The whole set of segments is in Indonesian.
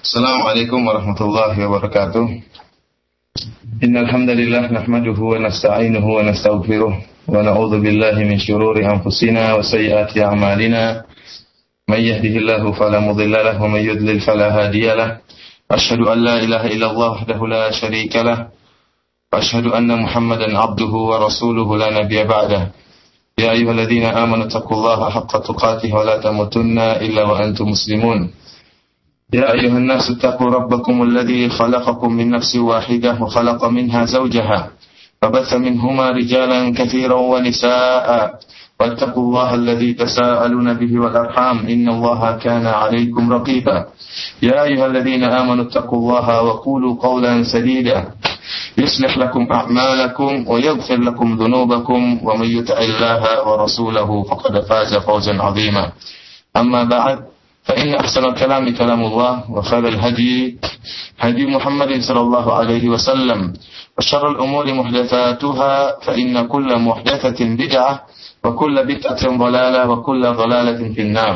Assalamualaikum warahmatullahi wabarakatuh. Innal hamdalillah nahmaduhu wa nasta'inuhu wa nastaghfiruh wa na'udzu billahi min shururi anfusina wa sayyiati a'malina. May yahdihillahu fala mudilla lahu wa may yudlil fala hadiya lahu. Asyhadu an la ilaha illallah wahdahu la syarika lahu wa asyhadu anna Muhammadan 'abduhu wa rasuluhu la nabiyya ba'dahu. Ya ayyuhalladzina amanu taqullaha haqqa tuqatih wa la tamutunna illa wa antum muslimun. يا أيها الناس اتقوا ربكم الذي خلقكم من نفس واحدة وخلق منها زوجها فبث منهما رجالا كثيرا ونساء واتقوا الله الذي تساءلون به والأرحام إن الله كان عليكم رقيبا يا أيها الذين آمنوا اتقوا الله وقولوا قولا سديدا يصلح لكم أعمالكم ويغفر لكم ذنوبكم ومن يطع الله ورسوله فقد فاز فوزا عظيما أما بعد فإن أحسن الكلام كلام الله وخير الهدي هدي محمد صلى الله عليه وسلم وشر الأمور محدثاتها فإن كل محدثة بدعة وكل بدعة ضلالة وكل ضلالة في النار.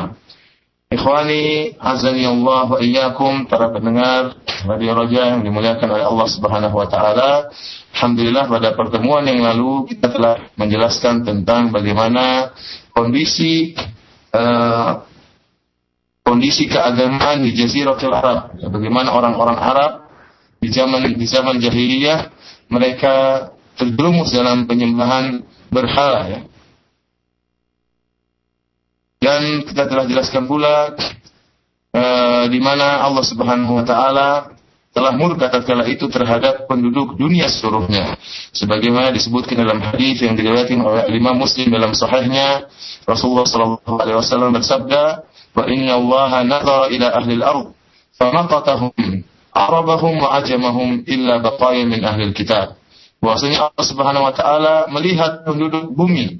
Ikhwani azani Allah wa iyyakum, para pendengar Radio Raja yang dimuliakan oleh Allah Subhanahu wa taala. Alhamdulillah pada pertemuan yang lalu kita telah menjelaskan tentang bagaimana kondisi keagamaan di Jaziratul Arab. Bagaimana orang-orang Arab di zaman jahiliyah mereka terjerumus dalam penyembahan berhala, ya. Dan kita telah jelaskan pula di mana Allah Subhanahu wa taala telah murka tatkala itu terhadap penduduk dunia seluruhnya. Sebagaimana disebutkan dalam hadis yang diriwayatkan oleh Imam Muslim dalam sahihnya, Rasulullah sallallahu alaihi wasallam bersabda, wa inna Allaha nadhara ila ahli al-ard famaqatahum arabahum wa ajamahum illa baqaya min ahli al-kitab. Bahwasanya Allah Subhanahu wa taala melihat penduduk bumi,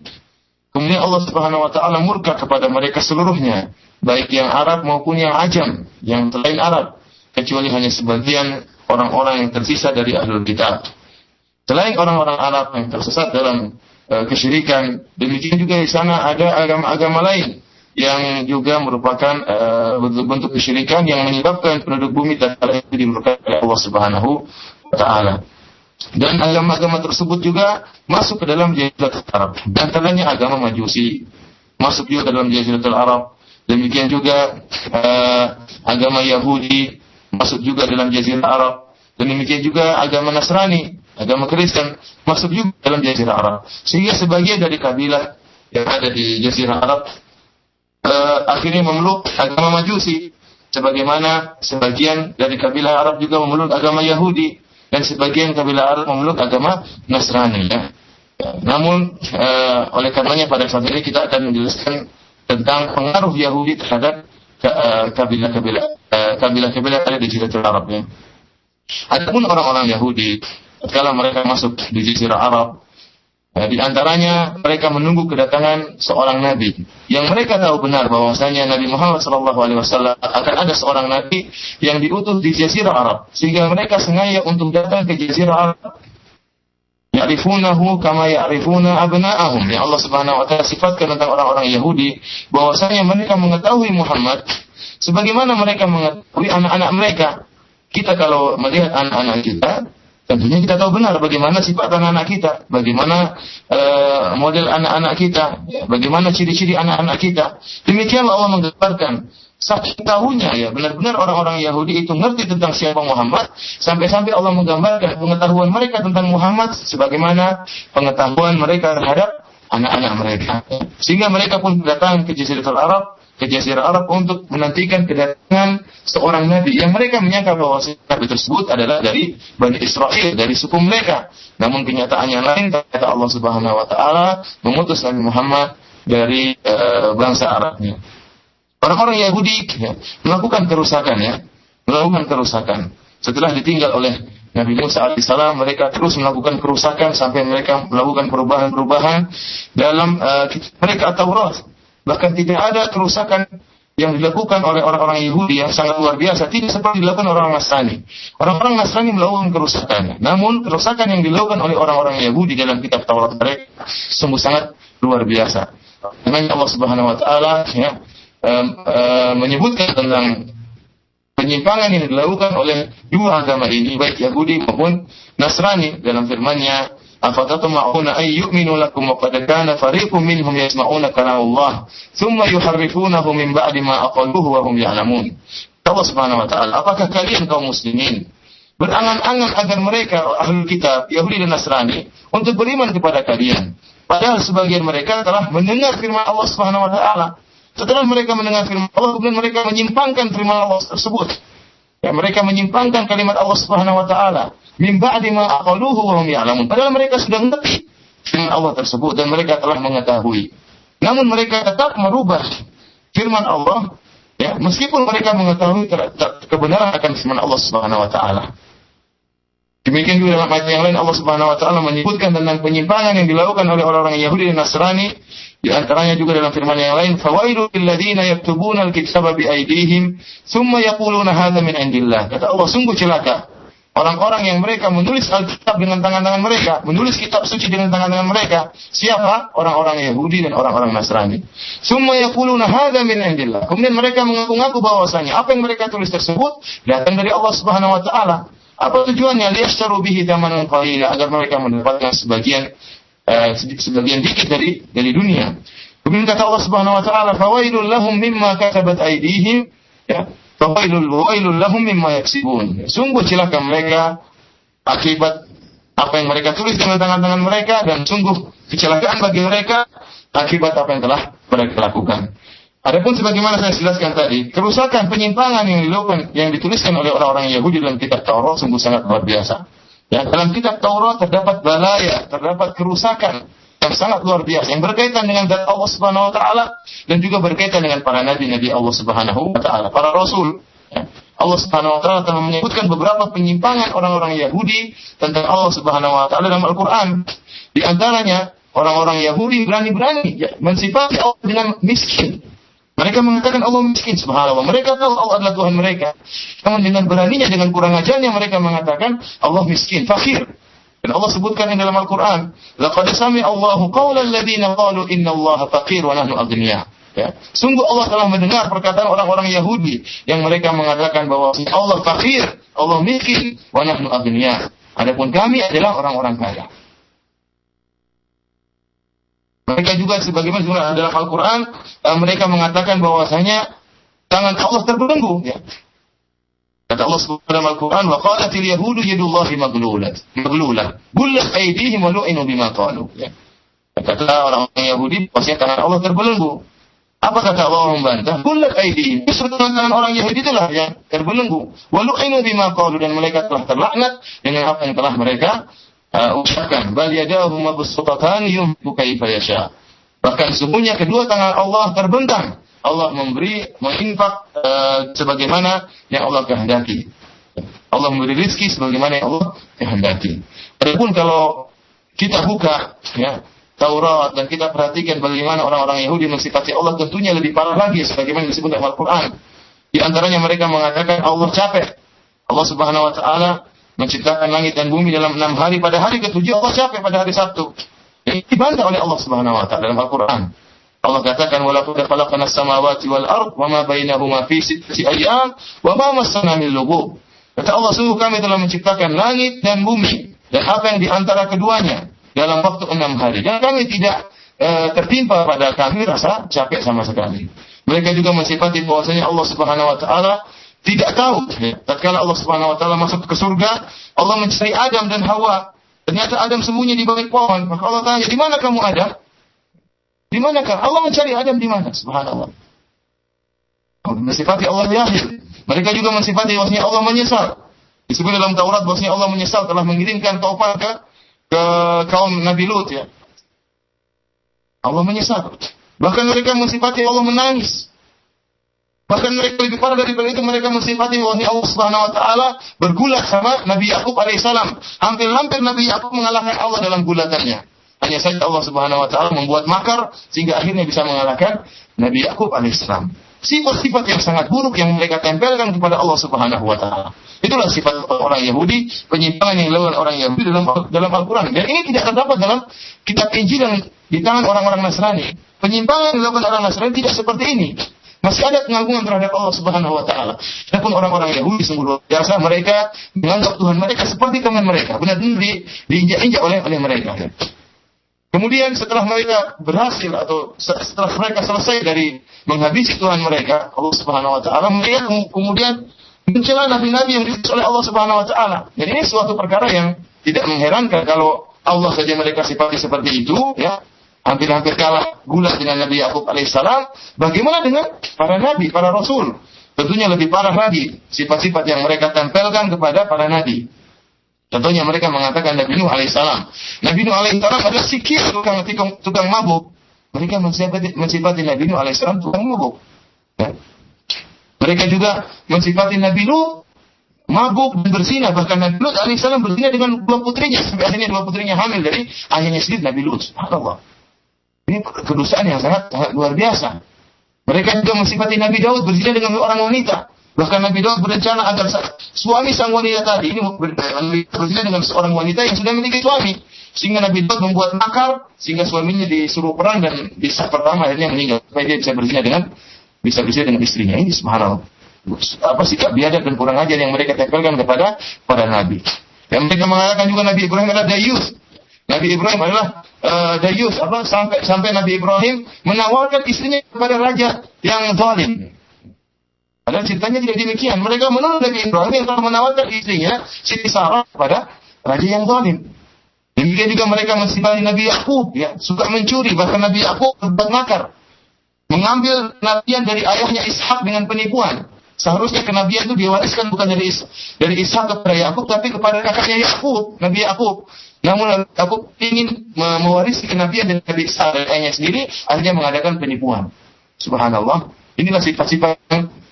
kemudian Allah Subhanahu wa taala murka kepada mereka seluruhnya, baik yang Arab maupun yang ajam, yang selain Arab, kecuali hanya sebagian orang-orang yang tersisa dari ahli kitab. Selain orang-orang Arab yang tersesat dalam kesyirikan, demikian juga di sana ada agama-agama lain yang juga merupakan bentuk kesyirikan yang menyebabkan penduduk bumi tatkala itu dimurkai oleh Allah Subhanahu wa taala. Dan agama-agama tersebut juga masuk ke dalam Jaziratul Arab. Dan antaranya agama Majusi masuk juga ke dalam Jaziratul Arab. Demikian juga agama Yahudi masuk juga dalam Jazirah Arab. Dan demikian juga agama Nasrani, agama Kristen masuk juga dalam Jazirah Arab. Sehingga sebagian dari kabilah yang ada di Jazirah Arab akhirnya memeluk agama Majusi, sebagaimana sebagian dari kabilah Arab juga memeluk agama Yahudi dan sebagian kabilah Arab memeluk agama Nasrani, ya. Namun oleh karenanya pada saat ini kita akan menjelaskan tentang pengaruh Yahudi terhadap kabilah-kabilah ada di Jazirah Arab, ya. Adapun orang-orang Yahudi ketika mereka masuk di Jazirah Arab, di antaranya mereka menunggu kedatangan seorang nabi yang mereka tahu benar bahwasanya Nabi Muhammad SAW akan ada seorang nabi yang diutus di Jazirah Arab, sehingga mereka sengaja untuk datang ke Jazirah Arab. Ya'rifunahu kama ya'rifuna abna'ahum. Ya, Allah Subhanahu wa taala sifatkan tentang orang-orang Yahudi bahwasanya mereka mengetahui Muhammad sebagaimana mereka mengetahui anak-anak mereka. Kita kalau melihat anak-anak kita, tentunya kita tahu benar bagaimana sifat anak-anak kita, bagaimana model anak-anak kita, bagaimana ciri-ciri anak-anak kita. Demikianlah Allah menggambarkan. Saking tahunya, ya, benar-benar orang-orang Yahudi itu ngerti tentang siapa Muhammad, sampai-sampai Allah menggambarkan pengetahuan mereka tentang Muhammad sebagaimana pengetahuan mereka terhadap anak-anak mereka. Sehingga mereka pun datang ke Jazirah Arab untuk menantikan kedatangan seorang nabi yang mereka menyangka bahwa nabi tersebut adalah dari Bani Israel, dari suku mereka. Namun kenyataannya lain, ternyata Allah Subhanahu wa taala mengutus Nabi Muhammad dari bangsa Arabnya. Orang-orang Yahudi, ya, melakukan kerusakan. Setelah ditinggal oleh Nabi Musa alaihissalam, mereka terus melakukan kerusakan sampai mereka melakukan perubahan-perubahan dalam mereka Taurat. Bahkan tidak ada kerusakan yang dilakukan oleh orang-orang Yahudi yang sangat luar biasa, tidak seperti dilakukan orang Nasrani. Orang-orang Nasrani melakukan kerusakan, namun kerusakan yang dilakukan oleh orang-orang Yahudi dalam kitab Taurat mereka sungguh sangat luar biasa. Karena Allah Subhanahu wa taala, ya, menyebutkan tentang penyimpangan yang dilakukan oleh dua agama ini, baik Yahudi maupun Nasrani, dalam firman-Nya, afatatma'una ay yu'minu lakum wa qad kana fariqun minhum yasma'una kalam Allah thumma yuharrifunahu min ba'di ma aqaluhu wa hum ya'lamun. Allah Subhanahu wa taala, apakah kalian kaum muslimin berangan-angan agar mereka ahli kitab Yahudi dan Nasrani untuk beriman kepada kalian, padahal sebagian mereka telah mendengar firman Allah Subhanahu wa taala. Setelah mereka mendengar firman Allah, kemudian mereka menyimpangkan firman Allah tersebut. Ya, mereka menyimpangkan kalimat Allah Subhanahu wa taala min ba'di ma aqaluhu wa hum ya'lamun. Padahal mereka sudah mengerti firman Allah tersebut dan mereka telah mengetahui. Namun mereka tetap merubah firman Allah, ya, meskipun mereka mengetahui kebenaran akan firman Allah Subhanahu wa taala. Demikian juga dalam ayat yang lain Allah Subhanahu wa taala menyebutkan tentang penyimpangan yang dilakukan oleh orang-orang Yahudi dan Nasrani. Di antaranya juga dalam firman yang lain, fawailul lil ladzina yaktubuna al-kitaba bi aydihim tsumma yaquluna hadza min indillah. Kata Allah, sungguh celaka orang-orang yang mereka menulis Alkitab dengan tangan-tangan mereka, menulis kitab suci dengan tangan-tangan mereka. Siapa? Orang-orang Yahudi dan orang-orang Nasrani. Tsumma yaquluna hadza min indillah. Kemudian mereka mengaku-ngaku bahwasanya apa yang mereka tulis tersebut datang dari Allah Subhanahu wa taala. Apa tujuannya? Liyashtaru bihi thamanan qalila, agar mereka mendapatkan sebagian dikit dari dunia. Kemudian kata Allah Subhanahu wa taala, fawailul lahum mimma katabat aydihim, ya, fawailul lahum mimma yaksibun. Sungguh celaka mereka akibat apa yang mereka tulis dengan tangan-tangan mereka, dan sungguh kecelakaan bagi mereka akibat apa yang telah mereka lakukan. Adapun sebagaimana saya jelaskan tadi, kerusakan, penyimpangan yang dilakukan, yang dituliskan oleh orang-orang Yahudi dalam kitab Taurat sungguh sangat luar biasa. Ya, dalam kitab Taurat terdapat balaya, terdapat kerusakan yang sangat luar biasa yang berkaitan dengan zat Allah Subhanahu wa taala dan juga berkaitan dengan para nabi-nabi Allah Subhanahu wa taala, para rasul. Ya. Allah Subhanahu wa taala telah menyebutkan beberapa penyimpangan orang-orang Yahudi tentang Allah Subhanahu wa taala dalam Al-Qur'an. Di antaranya orang-orang Yahudi berani-berani, ya, mensifati Allah dengan miskin. Mereka mengatakan Allah miskin, subhanallah. Mereka tahu Allah adalah Tuhan mereka. Namun dengan beraninya, dengan kurang ajarnya mereka mengatakan Allah miskin, fakir. Dan Allah sebutkan di dalam Al-Quran, laqad sami'a Allahu qawlan alladziina qalu inna Allaha faqir wa nahnu aghniya. Ya. Sungguh Allah telah mendengar perkataan orang-orang Yahudi yang mereka mengatakan bahwa Allah fakir, Allah miskin, wa nahnu aghniya. Adapun kami adalah orang-orang kaya. Mereka juga sebagaimana dalam Al-Quran, mereka mengatakan bahwasanya tangan Allah terbelenggu. Ya. Kata Allah dalam Al-Quran, wa qalatil yahudu yadullahi maglulah, gullat aydihim wa lu'inu bima qalu. Ya. Kata orang-orang Yahudi, bahwasanya tangan Allah terbelenggu. Apa kata Allah membantah? Gullat aydihim. Justru tangan orang Yahudi itulah yang terbelenggu. Wa lu'inu bima qalu, dan mereka telah terlaknat dengan apa yang telah mereka ucapkan. Bal yadahu mabsuutatan yunfiqu kaifa yasha. Bahkan sesungguhnya kedua tangan Allah terbentang. Allah menginfak sebagaimana yang Allah kehendaki. Allah memberi rezeki sebagaimana yang Allah kehendaki. Adapun kalau kita buka, ya, Taurat dan kita perhatikan bagaimana orang-orang Yahudi mensifati Allah, tentunya lebih parah lagi sebagaimana disebut dalam Al-Quran. Di antaranya mereka mengatakan Allah capek. Allah Subhanahu wa taala menciptakan langit dan bumi dalam 6 hari. Pada hari ke-7 Allah capek pada hari Sabtu. Ini dibantah oleh Allah Subhanahu wa taala dalam Al-Qur'an. Allah katakan wala qad khalaqna as-samawati wal ard wa ma bainahuma fi sittati ayyam wa ma massana min lughub. Kata Allah, sungguh kami telah menciptakan langit dan bumi dan apa yang di antara keduanya dalam waktu 6 hari. Dan kami tidak tertimpa pada kami rasa capek sama sekali. Mereka juga mensifati bahwasanya Allah Subhanahu wa taala tidak tahu. Tatkala Allah Subhanahu wa taala masuk ke surga, Allah mencari Adam dan Hawa. Ternyata Adam sembunyi di balik pohon. Maka Allah tanya, "Di mana kamu Adam?" Di manakah? Allah mencari Adam di mana? Subhanallah. Mensifati Allah yahid. Mereka juga mensifati bahwasanya Allah menyesal. Disebut dalam Taurat bahwasanya Allah menyesal telah mengirimkan taufan ke kaum Nabi Lut, ya. Allah menyesal. Bahkan mereka mensifati Allah menangis. Bahkan mereka lebih parah daripada itu, mereka mensifati bahwasanya Allah Subhanahu wa taala bergulat sama Nabi Yakub alaihissalam. Hampir-hampir Nabi Yakub mengalahkan Allah dalam gulatannya. Hanya saja Allah Subhanahu wa taala membuat makar sehingga akhirnya bisa mengalahkan Nabi Yakub alaihissalam. Sifat-sifat yang sangat buruk yang mereka tempelkan kepada Allah Subhanahu wa taala. Itulah sifat orang Yahudi, penyimpangan yang dilakukan orang Yahudi dalam Al-Qur'an. Dan ini tidak terdapat dalam kitab Injil yang di tangan orang-orang Nasrani. Penyimpangan yang dilakukan orang Nasrani tidak seperti ini. Masih ada pengagungan terhadap Allah Subhanahu wa taala. Adapun orang-orang Yahudi sungguh luar biasa, mereka menganggap Tuhan mereka seperti teman mereka, benar-benar diinjak-injak oleh mereka. Kemudian setelah mereka berhasil atau setelah mereka selesai dari menghabisi Tuhan mereka, Allah Subhanahu wa taala, mereka kemudian mencela nabi-nabi yang diutus oleh Allah Subhanahu wa taala. Dan ini suatu perkara yang tidak mengherankan kalau Allah saja mereka sifati seperti itu, ya. Hampir-hampir kalah gula dengan Nabi Yakub alaihissalam. Bagaimana dengan para nabi, para rasul? Tentunya lebih parah lagi sifat-sifat yang mereka tempelkan kepada para nabi. Contohnya mereka mengatakan Nabi Nuh alaihissalam. Nabi Nuh alaihissalam adalah sikir tukang mabuk. Mereka mensifati Nabi Nuh alaihissalam tukang mabuk. Ya. Mereka juga mensifati Nabi Nuh mabuk dan berzina. Bahkan Nabi Lut alaihissalam berzina dengan dua putrinya. Sampai akhirnya dua putrinya hamil dari ayahnya sendiri Nabi Lut. Subhanallah. Ini kedosaan yang sangat luar biasa. Mereka juga mensifati Nabi Daud berzina dengan orang wanita. Bahkan Nabi Daud berencana agar suami sang wanita tadi ini berzina dengan seorang wanita yang sudah memiliki suami. Sehingga Nabi Daud membuat makar sehingga suaminya disuruh perang dan di saat pertama akhirnya meninggal. Supaya dia bisa berzina dengan istrinya. Ini subhanallah. Apa sikap biadab dan kurang ajar yang mereka tempelkan kepada para nabi. Yang mereka mengatakan juga Nabi Ibrahim adalah dayus. Nabi Ibrahim adalah dayus, sampai Nabi Ibrahim menawarkan istrinya kepada raja yang zalim. Padahal ceritanya tidak demikian. Mereka menuduh Nabi Ibrahim yang telah menawarkan istrinya Siti Sarah kepada raja yang zalim. Demikian juga mereka mensifati Nabi Yakub, ya, suka mencuri. Bahkan Nabi Yakub berbuat makar, mengambil kenabian dari ayahnya Ishak dengan penipuan. Seharusnya kenabian itu diwariskan bukan dari Ishak kepada Yakub, tapi kepada kakaknya Yakub, Nabi Yakub. Namun Yakub ingin mewarisi kenabian dari Nabi Ishak dari ayahnya sendiri, akhirnya mengadakan penipuan. Subhanallah. Inilah sifat-sifat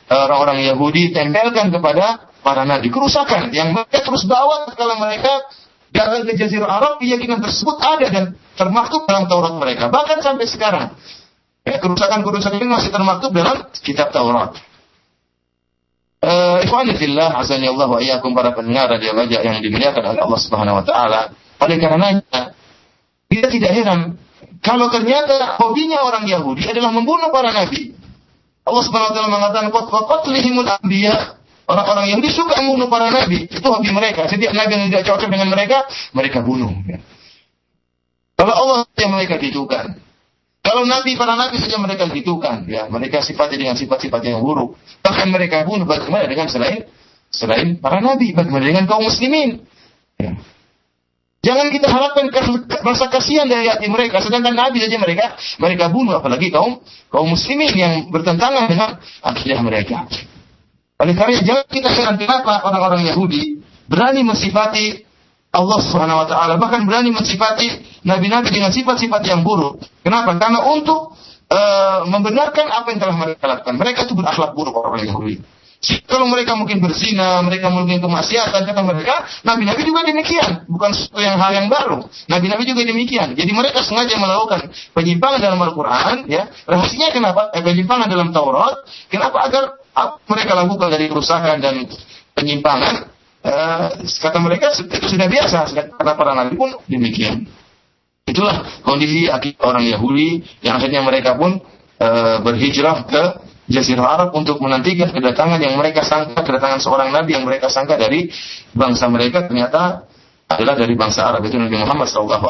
orang-orang Yahudi tempelkan kepada para nabi. Kerusakan yang mereka terus bawa kalau mereka datang ke Jazirah Arab, keyakinan tersebut ada dan termaktub dalam Taurat mereka. Bahkan sampai sekarang, kerusakan-kerusakan ini masih termaktub dalam kitab Taurat. Ikhwani fillah, azani Allah wa iyyakum, para pendengar radio Raja yang dimuliakan oleh Allah Subhanahu wa taala. Oleh karenanya, kita tidak heran kalau ternyata hobinya orang Yahudi adalah membunuh para nabi. Allah Subhanahu wa taala mengatakan qatlihimul anbiya. Orang-orang Yahudi suka membunuh para nabi. Itu hobi mereka. Setiap nabi yang tidak cocok dengan mereka, mereka bunuh. Kalau Allah yang mereka gitukan. Kalau para nabi saja mereka gitukan, ya, mereka sifati dengan sifat-sifat yang buruk. Bahkan mereka bunuh, bagaimana dengan selain para nabi, bagaimana dengan kaum muslimin? Ya. Jangan kita harapkan rasa kasihan dari hati mereka, sedangkan nabi saja mereka bunuh, apalagi kaum muslimin yang bertentangan dengan akidah mereka. Oleh karena jangan kita heran kenapa orang-orang Yahudi berani mensifati Allah Subhanahu wa taala, bahkan berani mensifati nabi-nabi dengan sifat-sifat yang buruk. Kenapa? Karena untuk membenarkan apa yang telah mereka lakukan. Mereka itu berakhlak buruk orang Yahudi. Kalau mereka mungkin berzina, mereka mungkin kemaksiatan, kata mereka, nabi-nabi juga demikian. Bukan sesuatu hal yang baru. Nabi-nabi juga demikian. Jadi mereka sengaja melakukan penyimpangan dalam Al-Quran. Ya. Rahasianya kenapa? Penyimpangan dalam Taurat. Kenapa? Agar mereka lakukan dari kerusakan dan penyimpangan. Kata mereka itu sudah biasa. Kata para nabi pun demikian. Itulah kondisi akibat orang Yahudi yang akhirnya mereka pun berhijrah ke Jazirah Arab untuk menantikan kedatangan yang mereka sangka, kedatangan seorang nabi yang mereka sangka dari bangsa mereka, ternyata adalah dari bangsa Arab, itu Nabi Muhammad SAW.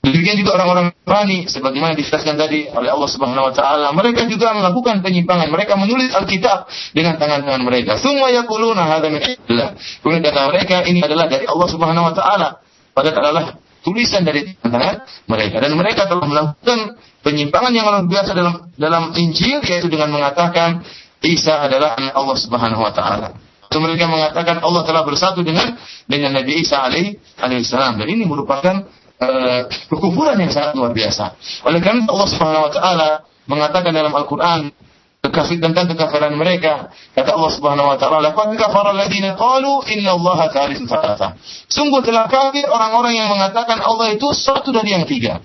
Demikian juga orang-orang Nasrani, sebagaimana dijelaskan tadi oleh Allah Subhanahu Wa Taala, mereka juga melakukan penyimpangan. Mereka menulis Alkitab dengan tangan-tangan mereka. Summa yaquluna hadza min indillah. Kemudian kata mereka ini adalah dari Allah Subhanahu Wa Taala. Padahal adalah tulisan dari tangan mereka, dan mereka telah melakukan penyimpangan yang luar biasa dalam Injil, yaitu dengan mengatakan Isa adalah anak Allah Subhanahu wa taala. Itu mereka mengatakan Allah telah bersatu dengan Nabi Isa alaihissalam, dan ini merupakan kekufuran yang sangat luar biasa. Oleh karena Allah Subhanahu wa taala mengatakan dalam Al-Qur'an tentang kekafiran mereka, kata Allah Subhanahu wa taala, laqad kafara alladziina qalu innallaha thalithu tsalatsa. Sungguh telah kafir orang-orang yang mengatakan Allah itu satu dari yang tiga.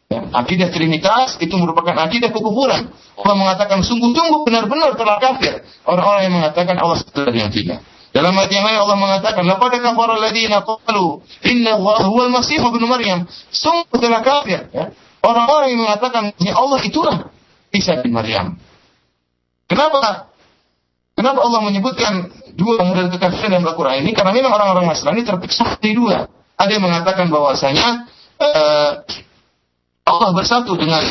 Ya, akidah Trinitas itu merupakan akidah kekufuran. Allah mengatakan sungguh-sungguh benar-benar telah kafir orang-orang yang mengatakan Allah satu dari yang tiga. Dalam ayat yang lain Allah mengatakan laqad kafara alladziina qalu innallaha huwal masih ibnu Maryam. Sungguh telah kafir, ya, orang-orang yang mengatakan ya Allah itulah Isa bin Maryam. Kenapa? Kenapa Allah menyebutkan dua model kekafiran dalam Al-Quran ini? Karena memang orang-orang Nasrani terpisah di dua. Ada yang mengatakan bahwasanya Allah bersatu dengan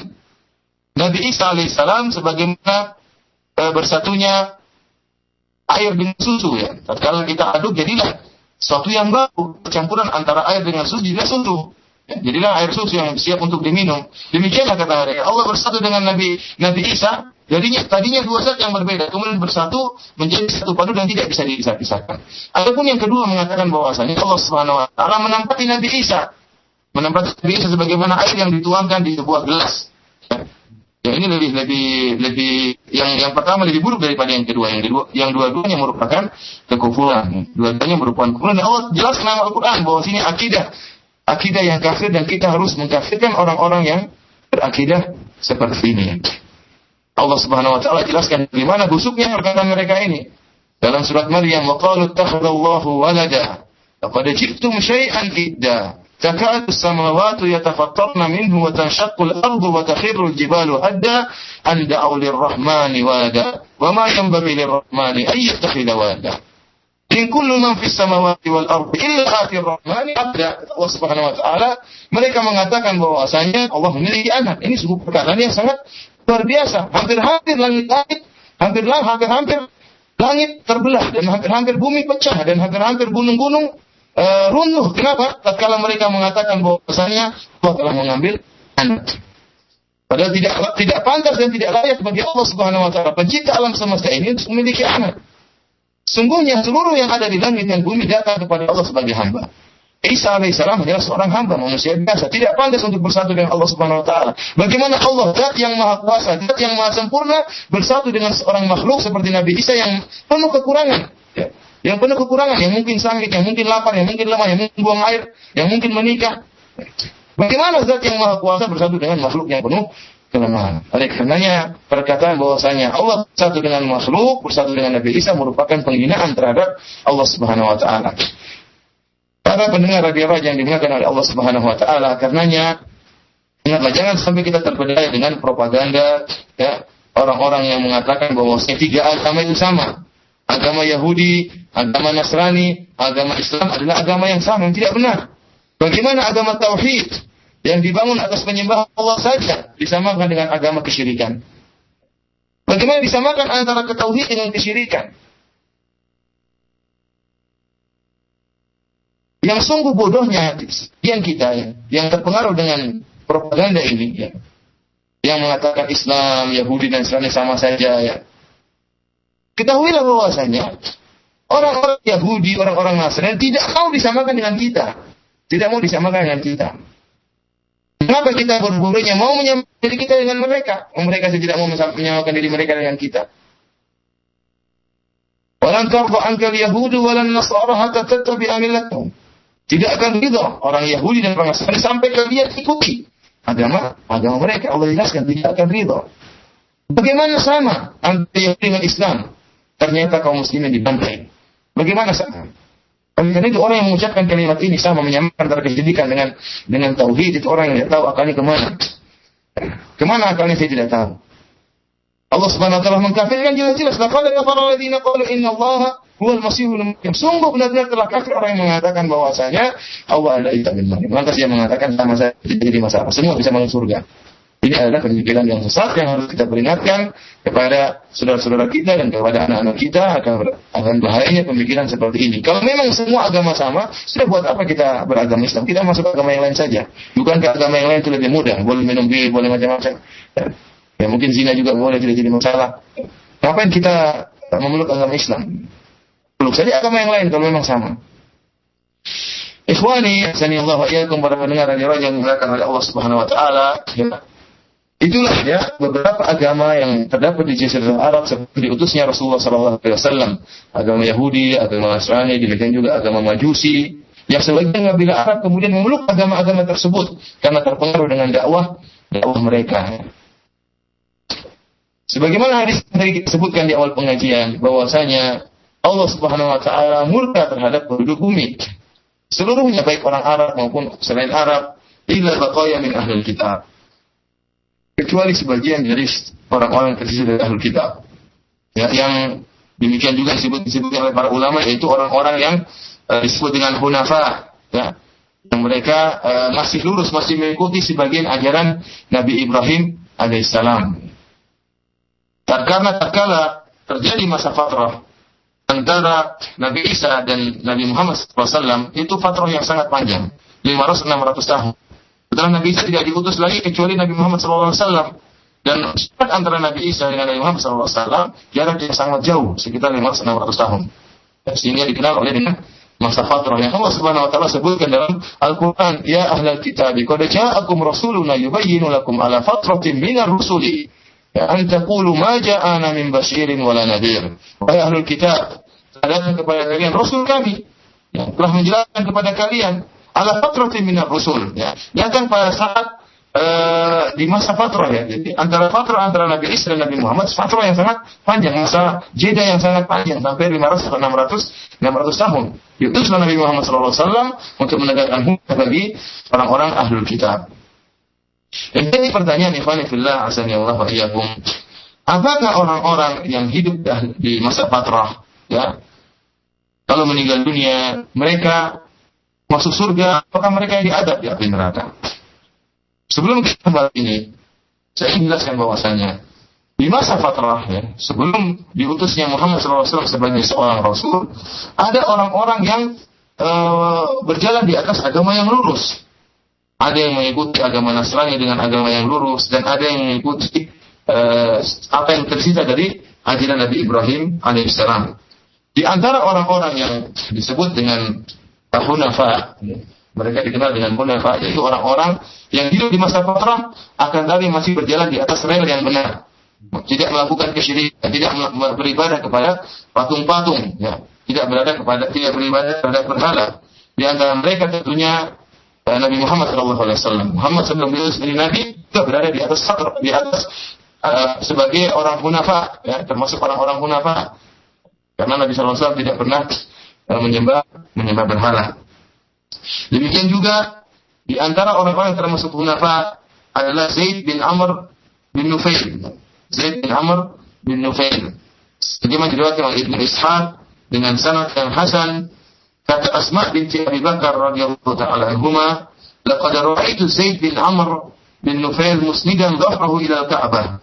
Nabi Isa alaihissalam sebagaimana bersatunya air dengan susu ya. Tatkala kita aduk jadilah suatu yang baru, campuran antara air dengan susu jadilah susu. Ya, jadilah air susu yang siap untuk diminum. Demikianlah kata mereka. Allah bersatu dengan Nabi Isa. Tadinya dua zat yang berbeda, kemudian bersatu menjadi satu padu dan tidak bisa dipisahkan. Adapun yang kedua mengatakan bahwasanya Allah Subhanahu wa taala menempati Nabi Isa sebagaimana air yang dituangkan di sebuah gelas. Ya, ini lebih yang pertama lebih buruk daripada yang kedua. Yang dua-duanya merupakan kekufuran. Dua-duanya merupakan kekufuran. Allah jelas dalam Al-Qur'an bahwa sini akidah yang kafir dan kita harus mengkafirkan orang-orang yang berakidah seperti ini. Allah Subhanahu wa taala jelaskan bagaimana busuknya perkataan mereka ini. Dalam surat Maryam, wa qalu ittakhadallahu walada. Laqad ji'tum syai'an idda. Takadu as-samawati yatafattarna minhu wa tanshaqqu al-ardu wa takhirru al-jibalu hadda an da'u lir-rahmani walada. Wa ma yanbaghi lir-rahmani an yattakhidha walada. In kullu man fis samawati wal ardi illa ati ar-rahmani abda. Allah Subhanahu wa taala mereka mengatakan bahwasanya Allah memiliki anak. Ini sebuah perkataan yang sangat luar biasa. Hampir-hampir langit terbelah dan hampir-hampir bumi pecah dan hampir-hampir gunung-gunung runtuh. Kenapa? Tatkala mereka mengatakan bahwasanya Allah telah mengambil anak. Padahal tidak pantas dan tidak layak bagi Allah Subhanahu wa taala pencipta alam semesta ini untuk memiliki anak. Sungguhnya seluruh yang ada di langit dan bumi datang kepada Allah sebagai hamba. Isa alaihissalam adalah seorang hamba manusia biasa, tidak pantas untuk bersatu dengan Allah Subhanahu wa taala. Bagaimana Allah, zat yang maha kuasa, zat yang maha sempurna, bersatu dengan seorang makhluk seperti Nabi Isa yang penuh kekurangan, ya. Yang penuh kekurangan, yang mungkin sakit, yang mungkin lapar, yang mungkin lemah, yang mungkin buang air, yang mungkin menikah. Bagaimana zat yang maha kuasa bersatu dengan makhluk yang penuh kelemahan? Oleh karenanya perkataan bahwasanya Allah bersatu dengan makhluk, bersatu dengan Nabi Isa merupakan penghinaan terhadap Allah Subhanahu wa taala. Para pendengar radio Raja yang dimuliakan oleh Allah Subhanahu wa taala, karenanya ingatlah jangan sampai kita terpedaya dengan propaganda ya orang-orang yang mengatakan bahwa tiga agama itu sama. Agama Yahudi, agama Nasrani, agama Islam adalah agama yang sama, yang tidak benar. Bagaimana agama tauhid yang dibangun atas penyembahan Allah saja disamakan dengan agama kesyirikan? Bagaimana disamakan antara ketauhid dengan kesyirikan? Yang sungguh bodohnya yang kita yang terpengaruh dengan propaganda ini ya, yang mengatakan Islam, Yahudi dan Nasrani sama saja ya. Ketahuilah bahwasanya orang-orang Yahudi, orang-orang Nasrani tidak mau disamakan dengan kita. Tidak mau disamakan dengan kita. Kenapa kita berburu-burunya mau menyamakan diri kita dengan mereka? Mereka tidak mau menyamakan diri mereka dengan kita. Walan tarda ankal yahudu walan nasara hatta tattabi'a millatahum. Tidak akan ridha orang Yahudi dan orang Nasrani sampai kalian ikuti agama mereka. Allah jelaskan tidak akan ridha. Bagaimana sama antara Yahudi dengan Islam? Ternyata kaum muslimin dibantai. Bagaimana sama? Karena itu orang yang mengucapkan kalimat ini sama menyamakan antara kesyirikan dengan tauhid, itu orang yang tidak tahu akalnya kemana. Kemana akalnya saya tidak tahu. Allah Subhanahu wa taala mengkafirkan jelas-jelas. Laqad kafara alladziina qalu innallaha huwal masiihul maryam. Sungguh benar-benar telah kafir orang yang mengatakan bahwasanya Allah adalah Isa bin Maryam. Lantas dia mengatakan sama saja jadi masalah. Semua bisa masuk surga. Ini adalah pemikiran yang sesat yang harus kita peringatkan kepada saudara-saudara kita dan kepada anak-anak kita akan bahayanya pemikiran seperti ini. Kalau memang semua agama sama, sudah buat apa kita beragama Islam? Kita masuk agama yang lain saja. Bukankah agama yang lain itu lebih mudah? Boleh minum bir, boleh macam-macam. Ya mungkin zina juga boleh, tidak jadi masalah. Ngapain kita memeluk agama Islam? Peluk saja agama yang lain kalau memang sama. Ikhwani, sanallahu wa iyyakum para pendengar radio yang dimuliakan oleh Allah Subhanahu wa taala. Ya. Itulah ya beberapa agama yang terdapat di Jazirah Arab seperti diutusnya Rasulullah sallallahu alaihi wasallam. Agama Yahudi, agama Nasrani, demikian juga agama Majusi. Yang sebagian kabilah Arab kemudian memeluk agama-agama tersebut karena terpengaruh dengan dakwah mereka. Sebagaimana hadis yang tadi kita sebutkan di awal pengajian bahwasanya Allah Subhanahu wa taala murka terhadap penduduk bumi. Seluruhnya baik orang Arab maupun selain Arab, illa baqaya min ahlul kitab. Kecuali sebagian dari orang-orang yang tersisa dari ahlul kitab. Ya, yang demikian juga disebut oleh para ulama, yaitu orang-orang yang disebut dengan hunafa, ya, yang mereka masih lurus, masih mengikuti sebagian ajaran Nabi Ibrahim alaihissalam. Karena tatkala terjadi masa fatrah antara Nabi Isa dan Nabi Muhammad SAW, itu fatrah yang sangat panjang, 500-600 tahun. Setelah Nabi Isa tidak diutus lagi kecuali Nabi Muhammad SAW. Dan jarak antara Nabi Isa dengan Nabi Muhammad SAW jarak yang sangat jauh, sekitar 500-600 tahun. Sehingga dikenal oleh dengan masa fatrah yang Allah Subhanahu wa taala sebutkan dalam Al-Qur'an, ya ahlal kitab qad ja'akum rasuluna yubayyinu lakum ala fatratin minar rusuli ya an taqulu ma ja'ana min basyirin wala nadhir. Wahai ahlul kitab, datang kepada kalian rasul kami yang telah menjelaskan kepada kalian ala fatratin minar rusul, ya, datang pada saat di masa fatrah, ya. Jadi antara Nabi Isa dan Nabi Muhammad, fatrah yang sangat panjang, masa jeda yang sangat panjang, sampai 500-600 tahun. Diutuslah Nabi Muhammad SAW untuk menegakkan hukum bagi orang-orang ahlul kitab. Dan jadi pertanyaan, ikhwani fillah, azanillahu wa iyyakum, apakah orang-orang yang hidup di masa fatrah, ya, kalau meninggal dunia mereka masuk surga, apakah mereka yang diadab di api neraka? Sebelum kita bahas ini, saya ingin jelaskan bahwasanya di masa fatrah, ya, sebelum diutusnya Muhammad SAW sebagai seorang rasul, ada orang-orang yang berjalan di atas agama yang lurus. Ada yang mengikuti agama Nasrani dengan agama yang lurus, dan ada yang mengikuti apa yang tersisa dari ajaran Nabi Ibrahim alaihissalam. Di antara orang-orang yang disebut dengan hunafa, mereka dikenal dengan hunafa, yaitu orang-orang yang hidup di masa fatrah akan tapi masih berjalan di atas rel yang benar, tidak melakukan kesyirikan, tidak beribadah kepada patung-patung, ya, tidak beribadah terhadap berhala. Di antara mereka tentunya Nabi Muhammad SAW. Muhammad sebelum beliau menjadi Nabi juga berada di atas fatrah, di atas sebagai orang hunafa, ya, termasuk orang-orang hunafa, karena Nabi SAW tidak pernah menyembah berhala. Demikian juga di antara orang-orang yang termasuk hunafa adalah Zaid bin Amr bin Nufail. Zaid bin Amr bin Nufail. Sebagaimana diriwayatkan oleh Ibnu Ishaq dengan sanad yang hasan, kata Asma binti Abi Bakar radhiyallahu ta'ala anhuma, laqad ra'aitu Zaid bin Amr bin Nufail musnidan dhahrahu ila al-Ka'bah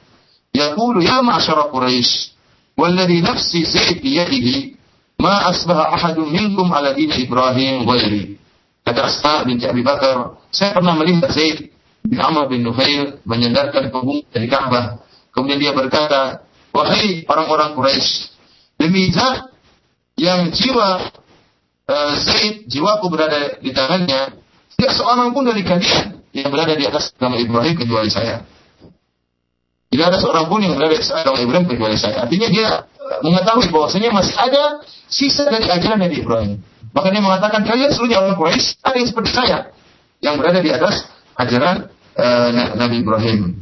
yaqulu ya ma'syara Quraisy walladhi nafsi Zaid bi yadihi ma asbaha ahadun minkum ala din Ibrahim ghairi. Kata Asma binti Abi Bakar, saya pernah melihat Zaid bin Amr bin Nufail menyandarkan punggung dari Ka'bah. Kemudian dia berkata, wahai orang-orang Quraisy, demi zat yang jiwa Zaid, jiwaku berada di tangannya, tidak seorang pun dari kalian yang berada di atas agama Ibrahim kecuali saya. Tidak ada seorang pun yang berada di atas agama Ibrahim kecuali saya. Artinya dia mengetahui bahwasanya masih ada sisa dari ajaran Nabi Ibrahim. Maka dia mengatakan, kalian seluruhnya orang Quraisy ada yang seperti saya, yang berada di atas ajaran Nabi Ibrahim.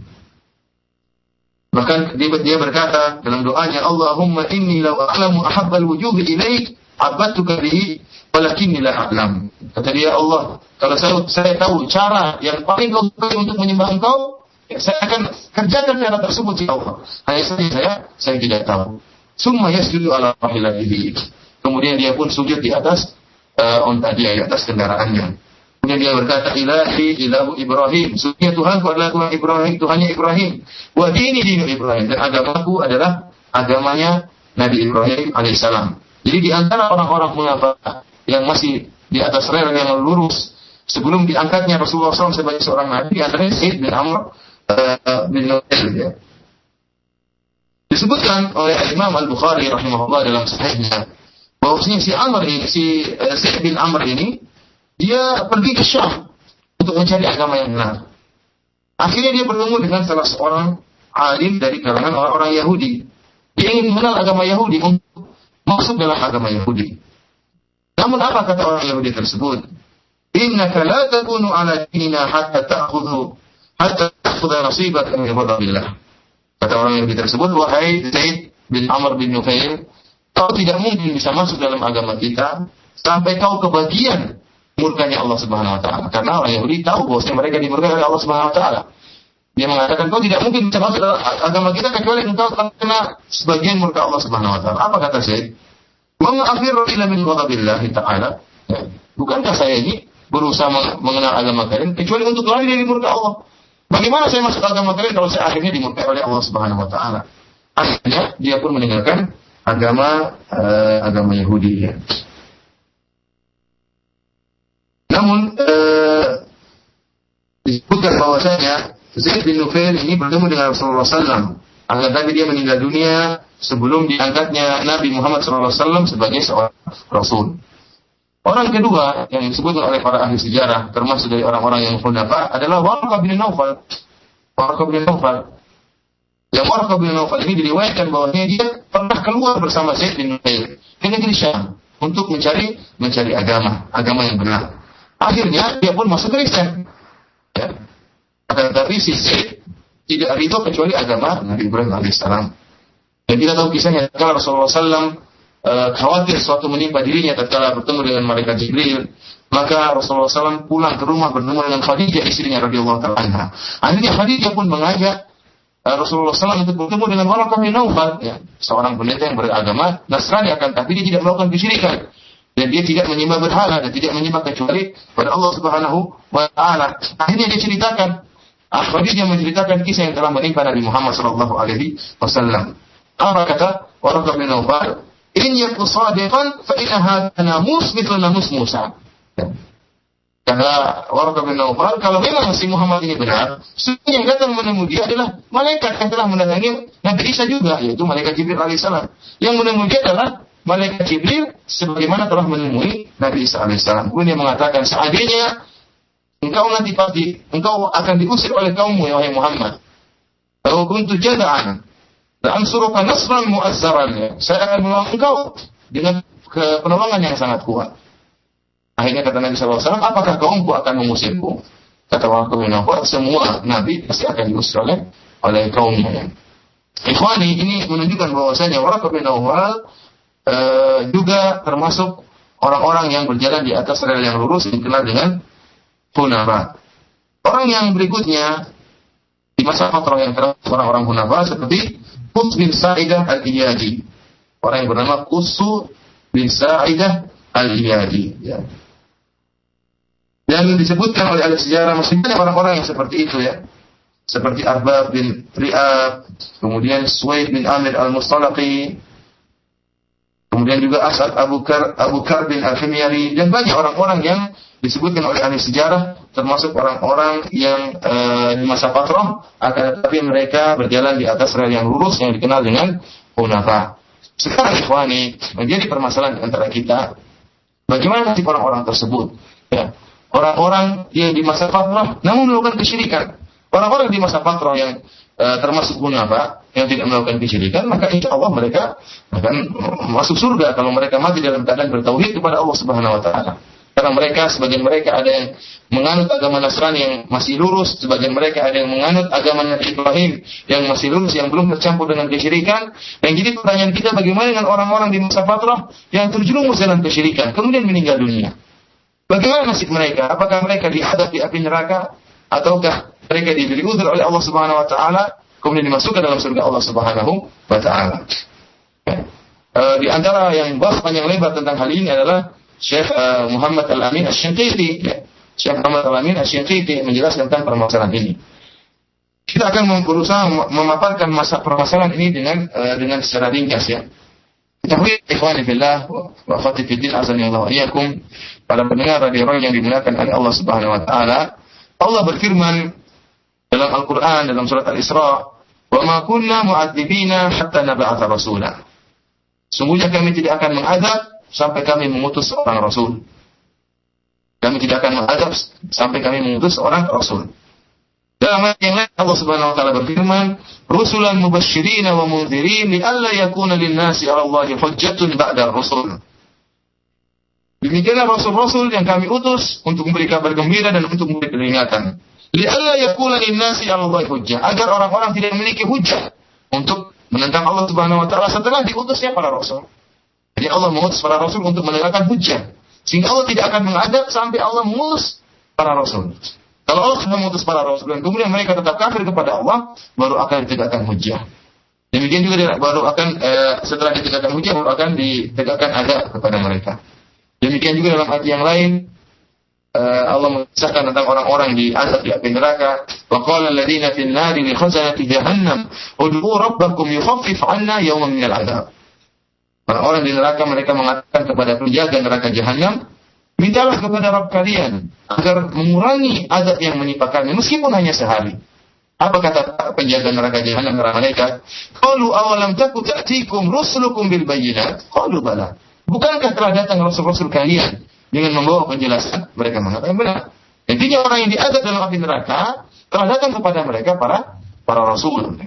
Bahkan dia berkata dalam doanya, Allahumma inni law a'lamu ahabbal wujuhi ilaik abadtuka bihi walakinni la a'lam. Kata dia, Allah, kalau saya tahu cara yang paling kau sukai untuk menyembah engkau, ya, saya akan kerjakan cara tersebut ya Allah. Hanya saja saya tidak tahu. Summa yasjudu ala rahilatihi. Kemudian dia pun sujud di atas onta dia, di atas kendaraannya. Kemudian dia berkata, ilahi ilahu Ibrahim, sesungguhnya Tuhanku adalah Tuhan Ibrahim, Tuhannya Ibrahim, wa dini dinu Ibrahim, dan agamaku adalah agamanya Nabi Ibrahim alaihissalam. Jadi di antara orang-orang munafik yang masih di atas rel yang lurus sebelum diangkatnya Rasulullah SAW sebagai seorang nabi, di antaranya Zaid bin Amr bin Nufail, ya. Disebutkan oleh Imam Al-Bukhari rahimahullah dalam sahihnya bahwasanya si Zaid bin Amr ini dia pergi ke Syam untuk mencari agama yang benar. Akhirnya dia bertemu dengan salah seorang alim dari kalangan orang-orang Yahudi. Dia ingin mengenal agama Yahudi untuk masuk dalam agama Yahudi. Namun apa kata orang Yahudi tersebut? Innaka la takunu ala dinina hatta ta'khudha nasibaka min fadlillah. Kata orang Yahudi tersebut, wahai Zaid bin Amr bin Nufail, kau tidak mungkin bisa masuk dalam agama kita sampai kau kebagian murkanya Allah Subhanahu wa taala. Karena orang Yahudi tahu bahwa mereka dimurkai oleh Allah Subhanahu wa taala. Dia mengatakan kau tidak mungkin bisa masuk dalam agama kita kecuali engkau kena sebagian murka Allah Subhanahu wa taala. Apa kata Syekh? Wa ma afiru illa min ghadabillah ta'ala. Bukankah saya ini berusaha mengenal agama kalian kecuali untuk lari dari murka Allah? Bagaimana saya masuk agama kalian kalau saya akhirnya dimurkai oleh Allah Subhanahu wa taala? Akhirnya dia pun meninggalkan agama Yahudi ya. Namun disebutkan bahwasanya Zaid bin Nufail ini bertemu dengan Rasulullah SAW. Akan tapi dia meninggal dunia sebelum diangkatnya Nabi Muhammad SAW sebagai seorang Rasul. Orang kedua yang disebutkan oleh para ahli sejarah, termasuk dari orang-orang yang khunafa, adalah Warqa bin Naufal. Warqa bin Naufal. Yang Warqa bin Naufal ini diriwayatkan bahwa dia pernah keluar bersama Zaid bin Nufail ke negeri Syam untuk mencari agama yang benar. Akhirnya dia pun masuk Kristen. Ya. Tetapi si Zaid tidak ridho kecuali agama Nabi Ibrahim alaihissalam. Dan kita tahu kisahnya kalau Rasulullah SAW khawatir suatu menimpa dirinya tatkala bertemu dengan malaikat Jibril, maka Rasulullah SAW pulang ke rumah bertemu dengan Khadijah istrinya radhiyallahu ta'ala anha. Akhirnya Khadijah pun mengajak Rasulullah SAW untuk bertemu dengan Warqa bin Naufal, ya, seorang pendeta yang beragama Nasrani akan tapi dia tidak melakukan kesyirikan. Dan dia tidak menyembah berhala dan tidak menyembah kecuali pada Allah Subhanahu wa taala. Akhirnya dia ceritakan, Khadijah menceritakan kisah yang telah menimpa Nabi Muhammad sallallahu alaihi wasallam. Apa kata Warqa bin Naufal? In yakun sadiqan fa inna hadha namus mithlu namus Musa. Kata Warqa bin Naufal, kalau memang si Muhammad ini benar, sesungguhnya yang datang menemui dia adalah malaikat yang telah mendatangi Nabi Isa juga, yaitu malaikat Jibril alaihissalam. Yang menemui dia adalah malaikat Jibril sebagaimana telah menemui Nabi Isa alaihissalam. Kemudian dia mengatakan, seandainya engkau nanti pasti engkau akan diusir oleh kaummu ya wahai Muhammad. Kalau kuntu jada'an la ansuruka nasran mu'azzaran. Saya akan menolong engkau dengan penolongan yang sangat kuat. Akhirnya kata Nabi SAW, apakah kaumku akan mengusirku? Kata Warqa bin Naufal, semua nabi pasti akan diusir oleh kaumnya. Ikhwani, ini menunjukkan bahwasanya Warqa bin Naufal juga termasuk orang-orang yang berjalan di atas rel yang lurus dikenal dengan Hunafa. Orang yang berikutnya di masa fatrah yang terhadap orang-orang Hunafa seperti Qus bin Sa'idah al-Iyadi. Orang yang bernama Qus bin Sa'idah al-Iyadi. Ya. Dan disebutkan oleh ahli sejarah masih banyak orang-orang yang seperti itu ya. Seperti Arbab bin Ri'ab, kemudian Suwaid bin Amir al-Mustalaqi, kemudian juga As'ad Abu Kar bin al-Himyari, dan banyak orang-orang yang disebutkan oleh ahli sejarah, termasuk orang-orang yang di masa fatrah, akan tetapi mereka berjalan di atas rel yang lurus yang dikenal dengan Hunafa. Sekarang ikhwani, menjadi permasalahan antara kita, bagaimana nasib orang-orang tersebut? Ya. Orang-orang yang di masa fatrah namun melakukan kesyirikan. Orang-orang di masa fatrah yang termasuk Hunafa yang tidak melakukan kesyirikan, maka insya Allah mereka akan masuk surga kalau mereka mati dalam keadaan bertauhid kepada Allah Subhanahu wa taala. Karena mereka, sebagian mereka ada yang menganut agama Nasrani yang masih lurus, sebagian mereka ada yang menganut agama Nabi Ibrahim yang masih lurus, yang belum tercampur dengan kesyirikan. Dan jadi pertanyaan kita, bagaimana dengan orang-orang di masa fatrah yang terjerumus dalam kesyirikan kemudian meninggal dunia? Bagaimana nasib mereka? Apakah mereka dihadap di api neraka, ataukah mereka diberi uzur oleh Allah Subhanahu wa taala kemudian dimasukkan dalam surga Allah Subhanahu wa taala? Di antara yang bahas panjang lebar tentang hal ini adalah Syekh Muhammad Al-Amin Asy-Shinqiti. Syekh Muhammad Al-Amin Asy-Shinqiti menjelaskan tentang permasalahan ini. Kita akan berusaha memaparkan permasalahan ini dengan secara ringkas ya. Ketahui ikhwani fillah wa akhwati fiddin azani Allah wa iyyakum, para pendengar radio yang dimuliakan oleh Allah Subhanahu wa taala. Allah berfirman dalam Al-Qur'an dalam surat Al-Isra, "Wa ma kunna mu'adzibina hatta nab'atha rasula." Sungguhnya kami tidak akan mengadab sampai kami mengutus seorang rasul. Kami tidak akan mengadab sampai kami mengutus seorang rasul. Dalam ayat yang lain Allah Subhanahu wa taala berfirman, "Rusulan mubasysyirin wa mundzirin li'alla yakuna lin-nasi 'ala Allahi hujjatun ba'da ar-rusul." Demikianlah rasul-rasul yang kami utus untuk memberi kabar gembira dan untuk memberi peringatan. Li'alla yakuna lin-nasi 'ala Allahi hujjah, agar orang-orang tidak memiliki hujjah untuk menentang Allah Subhanahu wa taala setelah diutusnya para rasul. Jadi Allah mengutus para rasul untuk menegakkan hujjah, sehingga Allah tidak akan mengadab sampai Allah mengutus para rasul. Kalau Allah sudah mengutus para rasul dan kemudian mereka tetap kafir kepada Allah, baru akan ditegakkan hujjah. Demikian juga baru akan setelah ditegakkan hujjah baru akan ditegakkan azab kepada mereka. Demikian juga dalam ayat yang lain Allah mengisahkan tentang orang-orang di azab di api neraka. Wa qala alladziina fin naari li khazanati jahannam ud'u rabbakum yukhaffif 'anna yawman minal 'adzab. Orang-orang di neraka mereka mengatakan kepada penjaga neraka jahanam, mintalah kepada Rabb kalian agar mengurangi azab yang menimpa kalian meskipun hanya sehari. Apa kata penjaga neraka jahanam para malaikat? Qalu awalam taku ta'tikum rusulukum bil bayyinat? Qalu bala. Bukankah telah datang rasul-rasul kalian dengan membawa penjelasan? Mereka mengatakan benar. Intinya orang yang diazab dalam api neraka telah datang kepada mereka para rasul.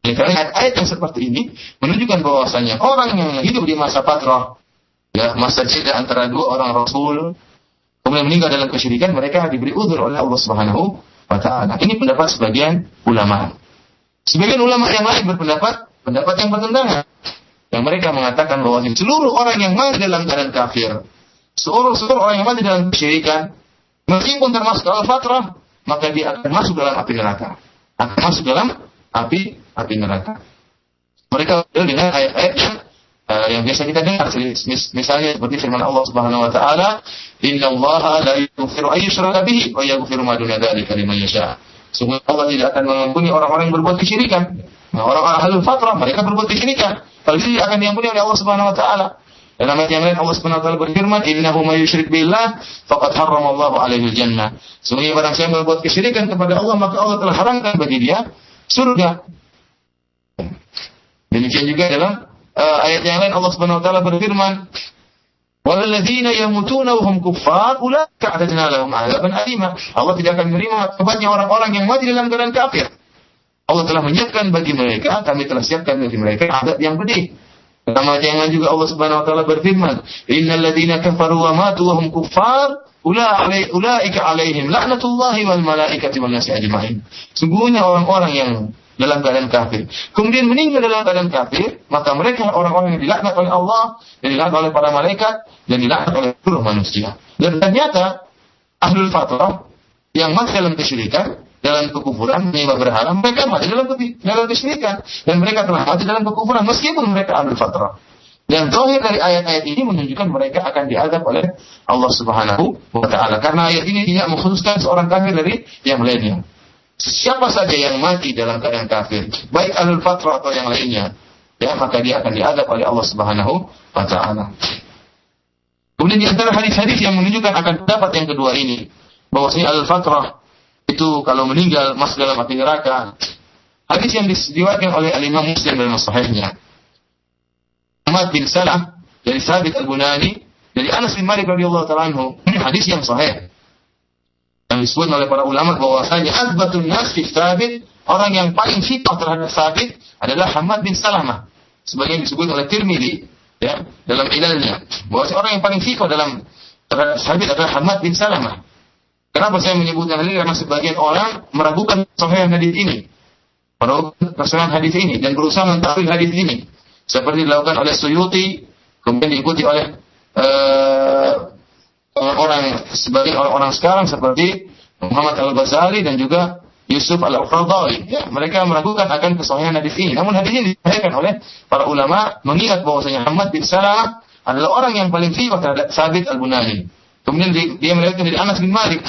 Karena ayat yang seperti ini menunjukkan bahwasanya orang yang hidup di masa fatrah, ya masa jeda antara dua orang rasul, kemudian meninggal dalam kesyirikan, mereka diberi uzur oleh Allah Subhanahu wa Ta'ala. Ini pendapat sebagian ulama. Sebagian ulama yang lain berpendapat yang bertentangan, yang mereka mengatakan bahwa seluruh orang yang mati dalam keadaan kafir, seluruh orang yang mati dalam kesyirikan, meskipun termasuk al-fatrah, maka dia akan masuk dalam api neraka. Akan masuk dalam api neraka. Mereka dengan ayat-ayat yang biasa kita dengar, misalnya seperti firman Allah Subhanahu wa Ta'ala, innallaha la yaghfiru an yushraka bihi wa yaghfiru ma duna dzalika liman yasha. Sungguh Allah tidak akan mengampuni orang-orang yang berbuat kesyirikan. Nah, orang-orang ahlul fatrah mereka berbuat kesyirikan, kalau itu akan diampuni oleh Allah Subhanahu wa Ta'ala. Dalam ayat yang lain Allah Subhanahu wa Ta'ala berfirman, innahu may yusyrik billah faqad harramallahu alaihi al-jannah. Sungguh barang siapa berbuat kesyirikan kepada Allah, maka Allah telah haramkan bagi dia surga. Demikian juga dalam ayat yang lain Allah Subhanahu wa Ta'ala berfirman, walladzina yamutuna wa hum kuffar ulaika a'tadna lahum 'adzaban alima. Allah tidak akan menerima tobatnya orang-orang yang mati dalam keadaan kafir. Allah telah menyiapkan bagi mereka, kami telah siapkan bagi mereka azab yang pedih. Dalam ayat yang lain juga Allah Subhanahu wa Ta'ala berfirman, innal ladzina kafaru wa matu wa hum kuffar ulaika 'alaihim la'natullahi wal malaikati wan nasi ajma'in. Sungguhnya orang-orang yang dalam keadaan kafir kemudian meninggal dalam keadaan kafir, maka mereka orang-orang yang dilaknat oleh Allah, yang dilaknat oleh para malaikat, dan dilaknat oleh seluruh manusia. Dan ternyata ahlul fatrah yang mati dalam kesyirikan, dalam kekufuran, menyembah berhala, mereka mati dalam kesyirikan, dan mereka telah mati dalam kekufuran meskipun mereka ahlul fatrah. Dan zahir dari ayat-ayat ini menunjukkan mereka akan diazab oleh Allah Subhanahu wa Ta'ala, karena ayat ini tidak mengkhususkan seorang kafir dari yang lainnya. Siapa saja yang mati dalam keadaan kafir, baik ahlul fatrah atau yang lainnya, ya, maka dia akan diazab oleh Allah Subhanahu wa Ta'ala. Kemudian di antara hadis-hadis yang menunjukkan akan pendapat yang kedua ini, bahwasanya ahlul fatrah itu kalau meninggal masuk dalam api neraka. Hadis yang diriwayatkan oleh Al-Imam Muslim dalam sahihnya, Muhammad bin Salah dari Thabit Al-Bunani dari Anas bin Malik radhiyallahu ta'ala anhu, hadis yang sahih yang disebut oleh para ulama bahwasanya azbatun nas fi Thabit, orang yang paling fiqh terhadap Thabit adalah Muhammad bin Salamah, sebagian disebut oleh Tirmidzi, ya, dalam ilalnya, bahwasanya orang yang paling fiqh terhadap Thabit adalah Muhammad bin Salamah. Kenapa saya menyebutkan ini? Karena sebagian orang meragukan kesahihan hadis ini, meragukan kesahihan hadis ini dan berusaha mentakwil hadis ini, seperti dilakukan oleh Suyuti, kemudian diikuti oleh sebagian orang sekarang seperti Muhammad Al-Ghazali dan juga Yusuf Al-Qaradawi. Ya, mereka meragukan akan kesahihan hadis ini. Namun hadis ini disahihkan oleh para ulama, mengingat bahwasanya Muhammad bin Salamah adalah orang yang paling fiqh terhadap Thabit Al-Bunani. Kemudian dia meriwayatkan dari Anas bin Malik.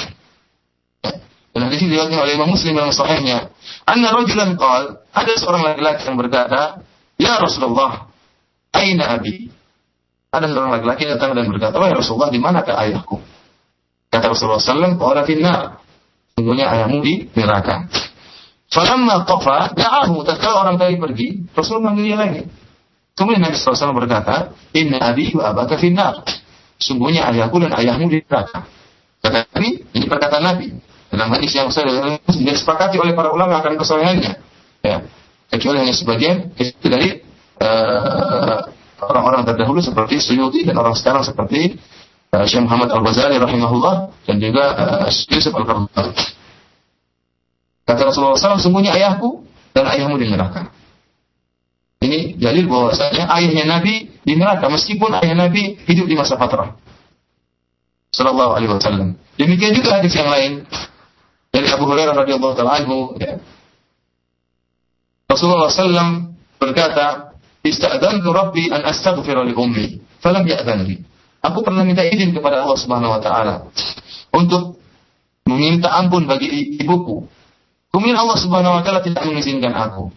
Dan hadis ini diriwayatkan oleh Imam Muslim dalam sahihnya. Anna rajulan qala, ada seorang laki-laki yang berkata, "Ya Rasulullah, aina abi?" Ada seorang laki-laki datang dan berkata, "Wahai Rasulullah, di manakah ayahku?" Kata Rasulullah sallallahu alaihi wasallam, "Qala finnar." Sungguhnya ayahmu di neraka. Falamma qafa da'ahu, tatkala orang tadi pergi, Rasul manggil dia lagi. Kemudian Nabi sallallahu alaihi wasallam berkata, "Inna abi wa abaka finnar." Sungguhnya ayahku dan ayahmu di neraka. Kata Nabi, ini perkataan Nabi. Dalam hadis yang saya disepakati oleh para ulama akan kesahihannya. Ya, kecuali hanya sebagian itu dari orang-orang terdahulu seperti Suyuti dan orang sekarang seperti Syekh Muhammad Al-Ghazali rahimahullah dan juga Yusuf Al-Qaradawi. Kata Rasulullah SAW, sungguhnya ayahku dan ayahmu di neraka. Ini dalil bahwasanya ayahnya Nabi di neraka meskipun ayah Nabi hidup di masa fatrah. sallallahu alaihi wasallam. Demikian juga hadis yang lain dari Abu Hurairah radhiyallahu taala anhu, ya. Rasulullah sallam berkata, "Ista'dzantu Rabbi an astaghfira li ummi, falam ya'dzan li." Aku pernah minta izin kepada Allah Subhanahu wa taala untuk meminta ampun bagi ibuku. Kemudian Allah Subhanahu wa taala tidak mengizinkan aku.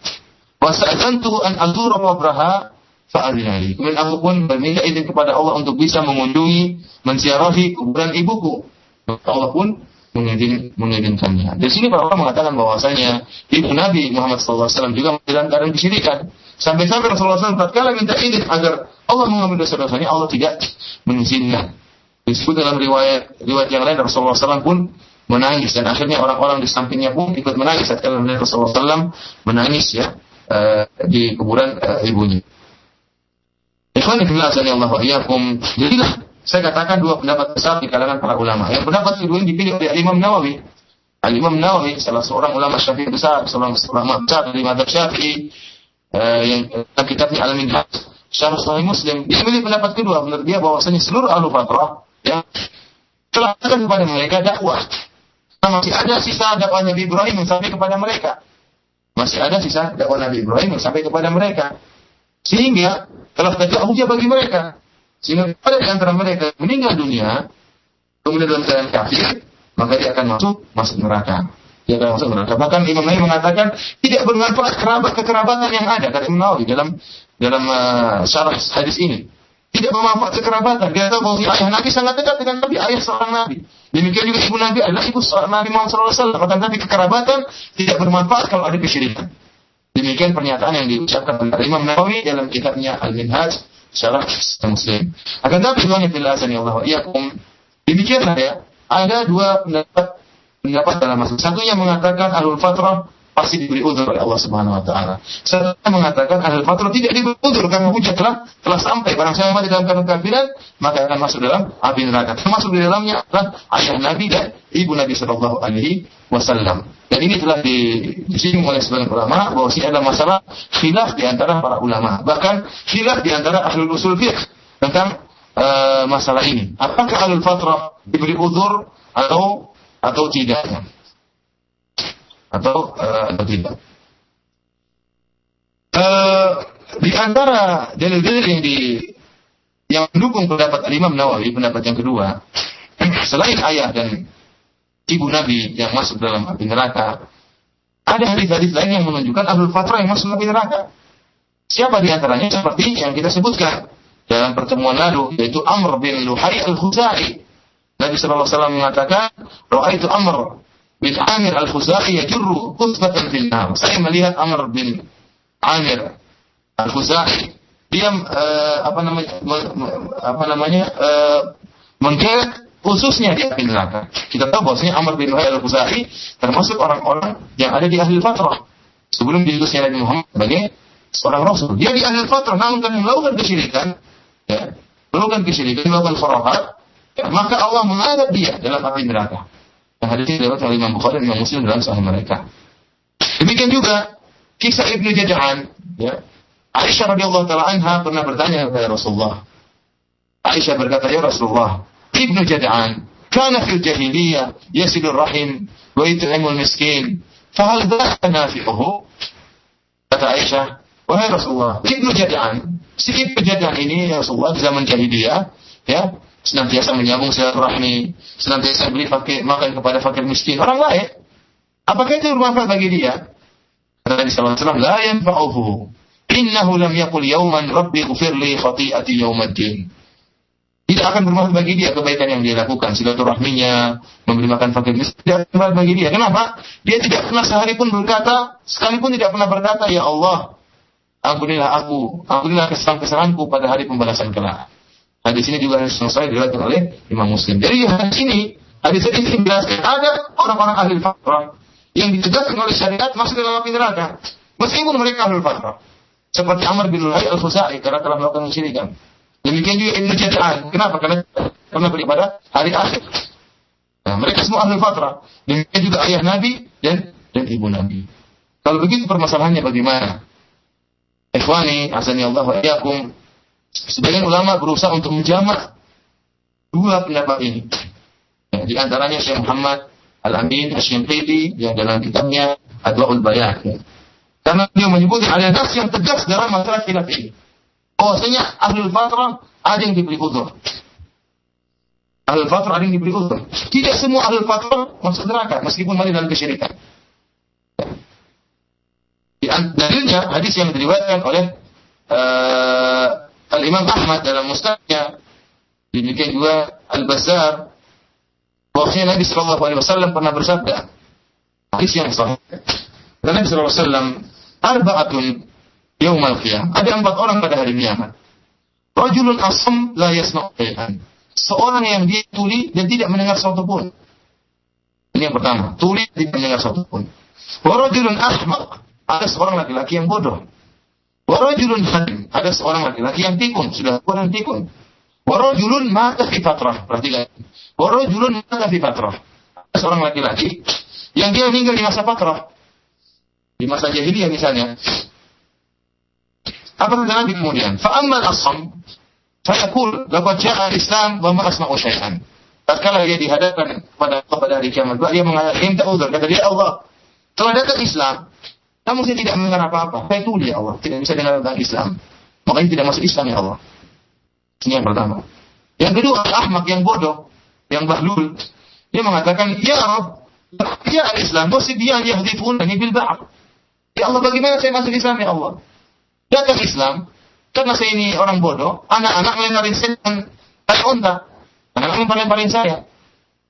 Wa sta'dzantu an azura qabraha fa'adzina li. Kemudian aku pun meminta izin kepada Allah untuk bisa mengunjungi, menziarahi kuburan ibuku. Allah pun mengizinkannya. Di sini para ulama mengatakan bahwasanya ibu Nabi Muhammad SAW juga dalam keadaan kesyirikan. Sampai-sampai Rasulullah SAW tatkala minta izin agar Allah mengambil dosa-dosanya, Allah tidak mengizinkan. Disebut dalam riwayat yang lain, Rasulullah SAW pun menangis, dan akhirnya orang-orang di sampingnya pun ikut menangis tatkala melihat Rasulullah SAW menangis, ya, di kuburan ibunya. Ikhwan fillah, azanillahu wa iyyakum. Jadilah saya katakan dua pendapat besar di kalangan para ulama. Yang pendapat kedua ini dipilih oleh Imam Nawawi. Imam Nawawi salah seorang ulama Syafi'i besar, seorang ulama besar dari mazhab Syafi'i, yang kitabnya Al-Minhaj Syarh Sahih Muslim. Dia memilih pendapat kedua. Menurut dia bahwasanya seluruh ahlu fatrah, ya, telah datang kepada mereka dakwah. Nah, masih ada sisa dakwah Nabi Ibrahim yang sampai kepada mereka. Masih ada sisa dakwah Nabi Ibrahim yang sampai kepada mereka. Sehingga telah terjadi hujah bagi mereka. Sehingga pada di antara mereka meninggal dunia, kemudian dalam keadaan kafir, maka dia akan masuk neraka. Dia akan masuk neraka. Bahkan Imam Nawawi mengatakan tidak bermanfaat kekerabatan yang ada, kata Imam Nawawi dalam syarah hadis ini. Tidak bermanfaat kekerabatan. Dia tahu bahwa ayah Nabi sangat dekat dengan Nabi, ayah seorang Nabi. Demikian juga ibu Nabi adalah ibu seorang Nabi Muhammad SAW. Akan tapi kekerabatan tidak bermanfaat kalau ada kesyirikan. Demikian pernyataan yang diucapkan oleh Imam Nawawi dalam kitabnya Al-Minhaj Syarah Muslim. Akan tapi Allah wa iyyakum, demikianlah, ya, ada dua pendapat dalam masalah. Satunya mengatakan ahlul fatrah pasti diberi uzur oleh Allah Subhanahu wa taala. Satunya mengatakan ahlul fatrah tidak diberi uzur karena hujah telah sampai. Barang siapa mati dalam keadaan kafiran, maka akan masuk dalam api neraka. Termasuk di dalamnya adalah ayah Nabi dan ibu Nabi sallallahu alaihi wasallam. Dan ini telah disinggung oleh sebagian ulama bahwa ini adalah masalah khilaf di antara para ulama. Bahkan khilaf di antara ahlul usul fiqh tentang masalah ini. Apakah ahlul fatrah diberi uzur atau tidak? Atau tidak? Di antara dalil-dalil yang mendukung pendapat Imam Nawawi, pendapat yang kedua, selain ayah dan ibu Nabi yang masuk dalam api neraka, ada hadis-hadis lain yang menunjukkan ahlul fatrah yang masuk api neraka. Siapa di antaranya? Seperti yang kita sebutkan dalam pertemuan lalu, yaitu Amr bin Luhai al-Khuzai. Nabi SAW mengatakan, "Ra'aitu Amr bin Amir al-Khuzai yajurru qutbatan fil nar." Saya melihat Amr bin Amir al-Khuzai, dia mengkerek khususnya di api neraka. Kita tahu bahwasanya Amr bin Luhai al-Khuzai termasuk orang-orang yang ada di ahli fatrah sebelum diutusnya Nabi Muhammad sebagai seorang rasul. Dia di ahli fatrah, namun karena melakukan kesyirikan, melakukan khurafat, maka Allah mengazab dia dalam api neraka. Yang hadis ini diriwayatkan oleh Imam Bukhari dan Imam Muslim dalam sahih mereka. Demikian juga kisah Ibnu Jad'an, ya. Aisyah radhiyallahu taala anha pernah bertanya kepada Rasulullah. Aisyah berkata, "Ya Rasulullah, Ibnu Jad'an kana fil jahiliyah yasilur rahim wa yut'imul miskin, fa hal dhaka nafi'uhu?" Kata Aisyah, "Wahai Rasulullah, Ibnu Jad'an, si Ibnu Jad'an ini, ya Rasulullah, di zaman jahiliyah, ya, senantiasa menyambung silaturahmi, senantiasa beri makan kepada fakir miskin, orang lain. Apakah itu bermanfaat bagi dia?" Kata Nabi sallallahu alaihi wasallam, "La yanfa'uhu. Innahu lam yaqul yawman rabbi ighfir li khati'ati yawmiddin." Tidak akan bermanfaat bagi dia kebaikan yang dia lakukan, silaturahminya, memberi makan fakir miskin, tidak bermanfaat bagi dia. Kenapa? Dia tidak pernah sekalipun tidak pernah berkata, "Ya Allah, ampunilah kesalahan-kesalahanku pada hari pembalasan kelak." Hadis ini juga harus selesai diriwayatkan oleh Imam Muslim. Jadi hadis ini menjelaskan ada orang-orang ahli fatrah yang dicegahkan oleh syariat masuk dalam api neraka, meskipun mereka ahli fatrah. Seperti Amr bin Luhai al-Khuzai karena telah melakukan kesyirikan. Demikian juga Ibnu Jad'an. Kenapa? Karena beribadah hari akhir. Nah, mereka semua ahli fatrah. Demikian juga ayah Nabi dan ibu Nabi. Kalau begitu permasalahannya bagaimana? Ikhwani, azanillahu wa iyyakum. Sebagian ulama berusaha untuk menjamak dua pendapat ini. Ya, di antaranya Syekh Muhammad Al-Amin Asy-Shinqiti yang dalam kitabnya Adwaul Bayan. Ya. Karena dia menyebut ada nas yang tegas dalam masalah khilaf ini. Bahwasanya ahlul fatrah ada yang diberi uzur. Ahlul fatrah ada yang diberi uzur. Tidak semua ahlul fatrah masuk neraka meskipun mati dalam kesyirikan. Dalilnya hadis yang diriwayatkan oleh Al-Imam Ahmad dalam Musnadnya, demikian juga Al-Bazzar, bahwasanya Nabi sallallahu alaihi wasallam pernah bersabda, hadis yang sahih. Nabi sallallahu alaihi wasallam, arba'atun yaumal qiyamah. Ada 4 orang pada hari kiamat. Rajulun asam la yasma'u shay'an. Seorang yang dia tuli dan tidak mendengar sesuatu pun. Ini yang pertama, tuli tidak mendengar sesuatu pun. Wa rajulun ahmaq. Ada seorang laki-laki yang bodoh. Wa rajulun halim. Ada seorang laki-laki yang pikun, sudah tua dan pikun. Wa rajulun mata fi fatrah. Perhatikan. Wa rajulun mata fi fatrah. Ada seorang laki-laki yang dia meninggal di masa fatrah. Di masa jahiliyah misalnya. Apa kata Nabi kemudian? Fa ammal asam fayaqul laqad ja'a al-Islam wa ma asma'u syai'an. Tatkala dia dihadapkan pada hari kiamat, dia mengatakan, minta uzur, kata dia, Allah, telah datang Islam, namun saya tidak mendengar apa-apa. Saya tuli ya Allah, tidak bisa dengar tentang Islam. Makanya tidak masuk Islam ya Allah. Ini yang pertama. Yang kedua, ahmak yang bodoh, yang bahlul, dia mengatakan, ya Allah, ya Islam, wasibyan yahdifunani bil ba'd. Ya Allah, bagaimana saya masuk Islam ya Allah? Datang Islam, karena saya ini orang bodoh, anak-anak melemparin saya dengan kayak unta. Anak-anak melemparin saya.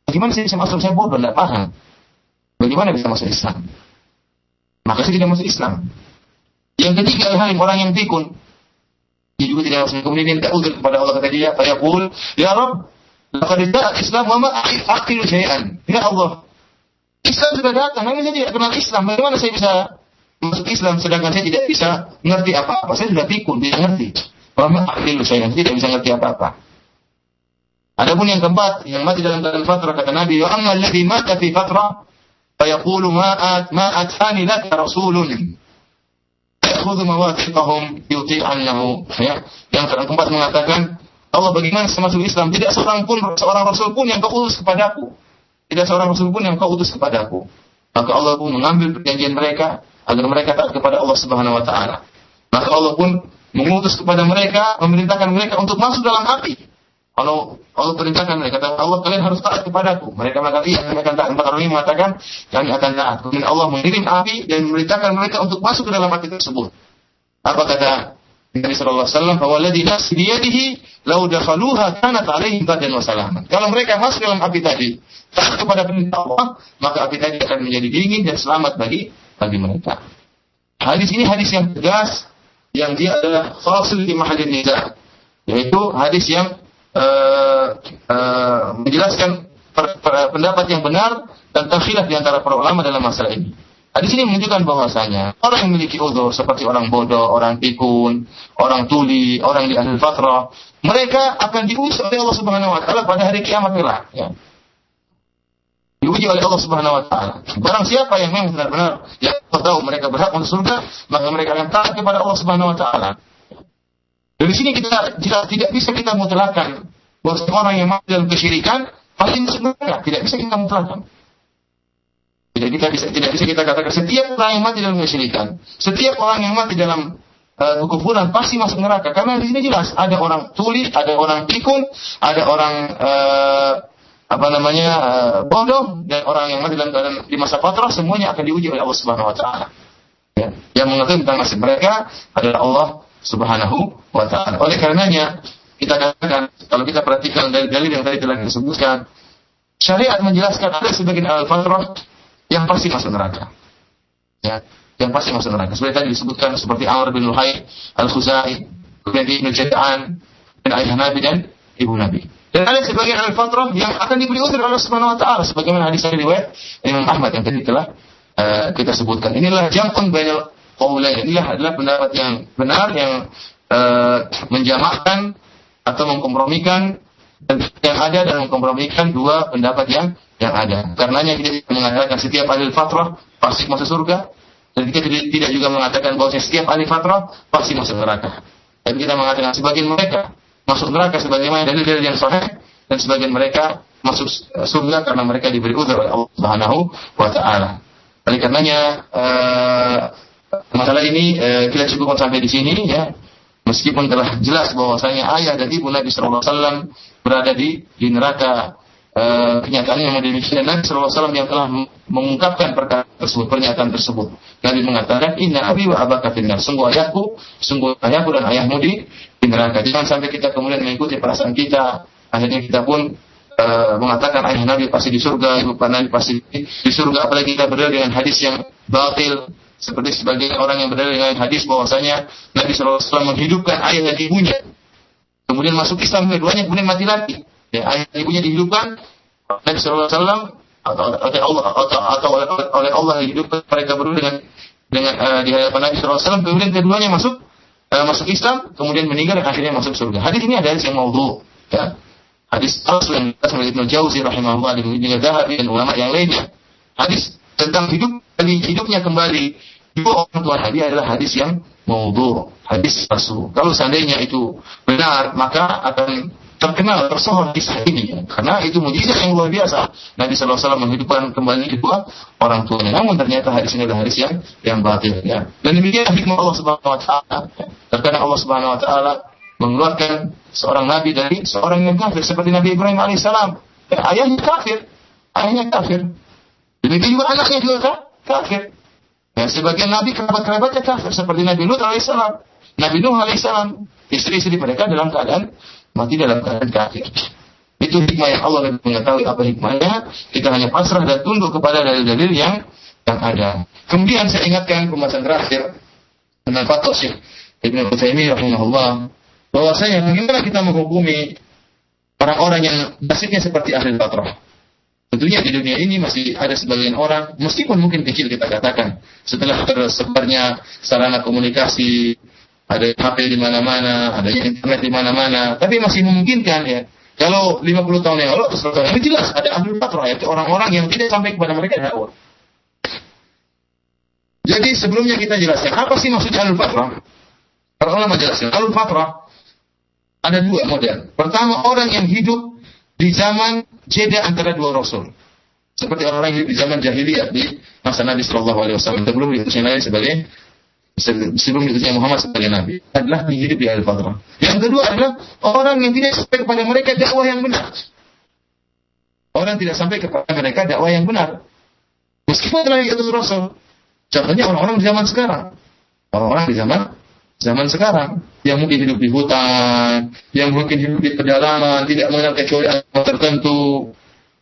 Bagaimana saya bisa masuk? Saya bodoh, tidak paham. Bagaimana bisa masuk Islam? Maka saya tidak masuk Islam. Yang ketiga, orang yang pikun. Dia juga tidak masuk. Kemudian minta uzur kepada Allah, kata dia, fayaqul, ya Rabb, laqad ja'a Islam wa ma aqilu syai'an. Ya Allah, Islam sudah datang, namun saya tidak kenal Islam. Bagaimana saya bisa masuk Islam sedangkan saya tidak bisa mengerti apa-apa? Saya sudah pikun, tidak mengerti. Wa ma aqilu syai'an, tidak bisa mengerti apa-apa. Adapun yang keempat, yang mati dalam keadaan fatrah, kata Nabi, wa amma alladhi mata fi fatrah fayaqulu ma atani laka rasulun ya'khudhu mawathiqahum yuti'an lahu. Ya, yang keempat mengatakan, Allah, bagaimana saya masuk Islam? Tidak seorang rasul pun yang kau utus kepadaku. Tidak seorang rasul pun yang kau utus kepadaku. Maka Allah pun mengambil perjanjian mereka agar mereka taat kepada Allah Subhanahu wa taala. Maka Allah pun mengutus kepada mereka, memerintahkan mereka untuk masuk dalam api. Kalau Allah perintahkan mereka, kata Allah, kalian harus taat kepadaku. Mereka mengatakan, iya, kami akan taat. 4 orang ini mengatakan, kami akan taat. Kemudian Allah mengirim api dan memerintahkan mereka untuk masuk ke dalam api tersebut. Apa kata Nabi sallallahu alaihi wasallam? Fawalladzi nafsi biyadihi law dakhaluha kanat alaihim badan wa salaman. Kalau mereka masuk dalam api tadi, taat kepada perintah Allah, maka api tadi akan menjadi dingin dan selamat bagi mereka. Hadis ini hadis yang tegas, yang dia adalah fasil di mahallin niza, yaitu hadis yang menjelaskan pendapat yang benar tentang khilaf di antara para ulama dalam masalah ini. Hadis ini menunjukkan bahwasanya orang yang memiliki uzur seperti orang bodoh, orang pikun, orang tuli, orang di ahlul fatrah, mereka akan diuji oleh Allah Subhanahu wa taala pada hari kiamat kelak, ya. Diuji oleh Allah Subhanahu wa taala. Barang siapa yang memang benar-benar yang tahu mereka berhak masuk surga, maka mereka akan taat kepada Allah Subhanahu wa taala. Dari sini kita tidak bisa kita mutlakkan bahwa orang yang mati dalam kesyirikan pasti masuk neraka. Tidak bisa kita mutlakkan. Tidak bisa kita katakan setiap orang yang mati dalam kesyirikan, setiap orang yang mati dalam kekufuran pasti masuk neraka. Karena di sini jelas ada orang tuli, ada orang pikun, ada orang bodoh, dan orang yang mati dalam keadaan di masa fatrah, semuanya akan diuji oleh Allah Subhanahu wa taala. Ya. Yang mengetahui tentang nasib mereka adalah Allah Subhanahu wa ta'ala. Oleh karenanya kita katakan, kalau kita perhatikan dari dalil yang tadi telah disebutkan, syariat menjelaskan ada sebagian al-fatrah yang pasti masuk neraka. Ya, yang pasti masuk neraka. Seperti tadi disebutkan seperti Amr bin Luhai Al-Khuzai, kemudian Ibnu Jad'an, dan ayah Nabi dan ibu Nabi. Dan ada sebagian al-fatrah yang akan diberi uzur oleh Subhanahu wa ta'ala, sebagaimana hadis dari riwayat Imam Ahmad yang tadi telah kita sebutkan. Inilah jam'un bainal qaulain. Inilah adalah pendapat yang benar, yang menjamakkan atau mengkompromikan yang ada dan mengkompromikan dua pendapat yang ada. Karenanya kita mengatakan setiap ahli fatrah pasti masuk surga, dan kita tidak juga mengatakan bahwa setiap ahli fatrah pasti masuk neraka. Tapi kita mengatakan sebagian mereka masuk neraka sebagaimana dalil-dalil yang sahih, dan sebagian mereka masuk surga karena mereka diberi uzur oleh Allah Subhanahu wa taala. Oleh karenanya masalah ini kita cukupkan sampai di sini ya. Meskipun telah jelas bahwasanya ayah dan ibu Nabi sallallahu alaihi wasallam berada di neraka, kenyataannya yang demikian. Nabi sallallahu alaihi wasallam yang telah mengungkapkan perkara tersebut, pernyataan tersebut. Nabi mengatakan, "Inna abi wa abaka finnar." Sungguh ayahku dan ayahmu di neraka. Jangan sampai kita kemudian mengikuti perasaan kita, akhirnya kita pun mengatakan ayah Nabi pasti di surga, ibu Nabi pasti di surga, apalagi kita berdalil dengan hadis yang batil. Seperti sebagian orang yang berdalil dengan hadis bahwasanya Nabi sallallahu alaihi wasallam menghidupkan ayah dan ibunya, kemudian masuk Islam keduanya, kemudian mati lagi. Ya, ayah dan ibunya dihidupkan, Nabi sallallahu alaihi wasallam atau oleh Allah dihidupkan mereka berdua dengan di hadapan Nabi sallallahu alaihi wasallam, kemudian keduanya masuk Islam, kemudian meninggal dan akhirnya masuk surga. Hadis ini adalah hadis yang maudhu, ya. Hadis palsu yang dikatakan oleh Ibnu Jauzi rahimahullah dan juga Zahabi dan ulama yang lainnya. Hadis tentang hidupnya kembali dua orang tua Nabi adalah hadis yang maudhu, hadis palsu. Kalau seandainya itu benar, maka akan tersohor kisah ini, karena itu mukjizat yang luar biasa. Nabi sallallahu alaihi wasallam menghidupkan kembali kedua orang tuanya. Namun ternyata hadis ini adalah hadis yang batil, ya. Dan demikian hikmah Allah Subhanahu wa taala. Terkadang Allah Subhanahu wa taala mengeluarkan seorang nabi dari seorang yang kafir seperti Nabi Ibrahim alaihissalam. Ayahnya kafir. Demikian juga anaknya juga kafir. Ya, sebagian nabi kerabat-kerabatnya kafir seperti Nabi Lut alaihissalam, Nabi Nuh alaihissalam, istri-istri mereka dalam keadaan mati dalam keadaan kafir. Itu hikmah yang Allah lebih mengetahui apa hikmahnya. Kita hanya pasrah dan tunduk kepada dalil-dalil yang ada. Kemudian saya ingatkan pembahasan terakhir tentang fatwa Syekh Ibnu Utsaimin rahimahullah, bahwasanya bagaimana kita menghukumi orang-orang yang nasibnya seperti ahli fatrah. Tentunya di dunia ini masih ada sebagian orang, meskipun mungkin kecil kita katakan, setelah tersebarnya sarana komunikasi, ada HP di mana-mana, ada internet di mana-mana, tapi masih memungkinkan ya. Kalau 50 tahun yang lalu atau 100 tahun yang lalu jelas ada ahli fatrah, yaitu orang-orang yang tidak sampai kepada mereka dakwah. Jadi sebelumnya kita jelaskan apa sih maksudnya ahli fatrah? Para ulama jelaskan ahli fatrah ada dua model. Pertama, orang yang hidup di zaman jeda antara dua rasul, seperti orang yang hidup di zaman jahiliyah di masa Nabi Shallallahu Alaihi Wasallam sebelum diutusnya Muhammad sebagai Nabi, adalah hidup di al-fatrah. Yang kedua adalah orang yang tidak sampai kepada mereka dakwah yang benar. Orang tidak sampai kepada mereka dakwah yang benar, meskipun telah diutus Rasul. Contohnya orang-orang di zaman sekarang, orang-orang di zaman sekarang yang mungkin hidup di hutan, yang mungkin hidup di pedalaman, tidak mengenal kecuali agama tertentu,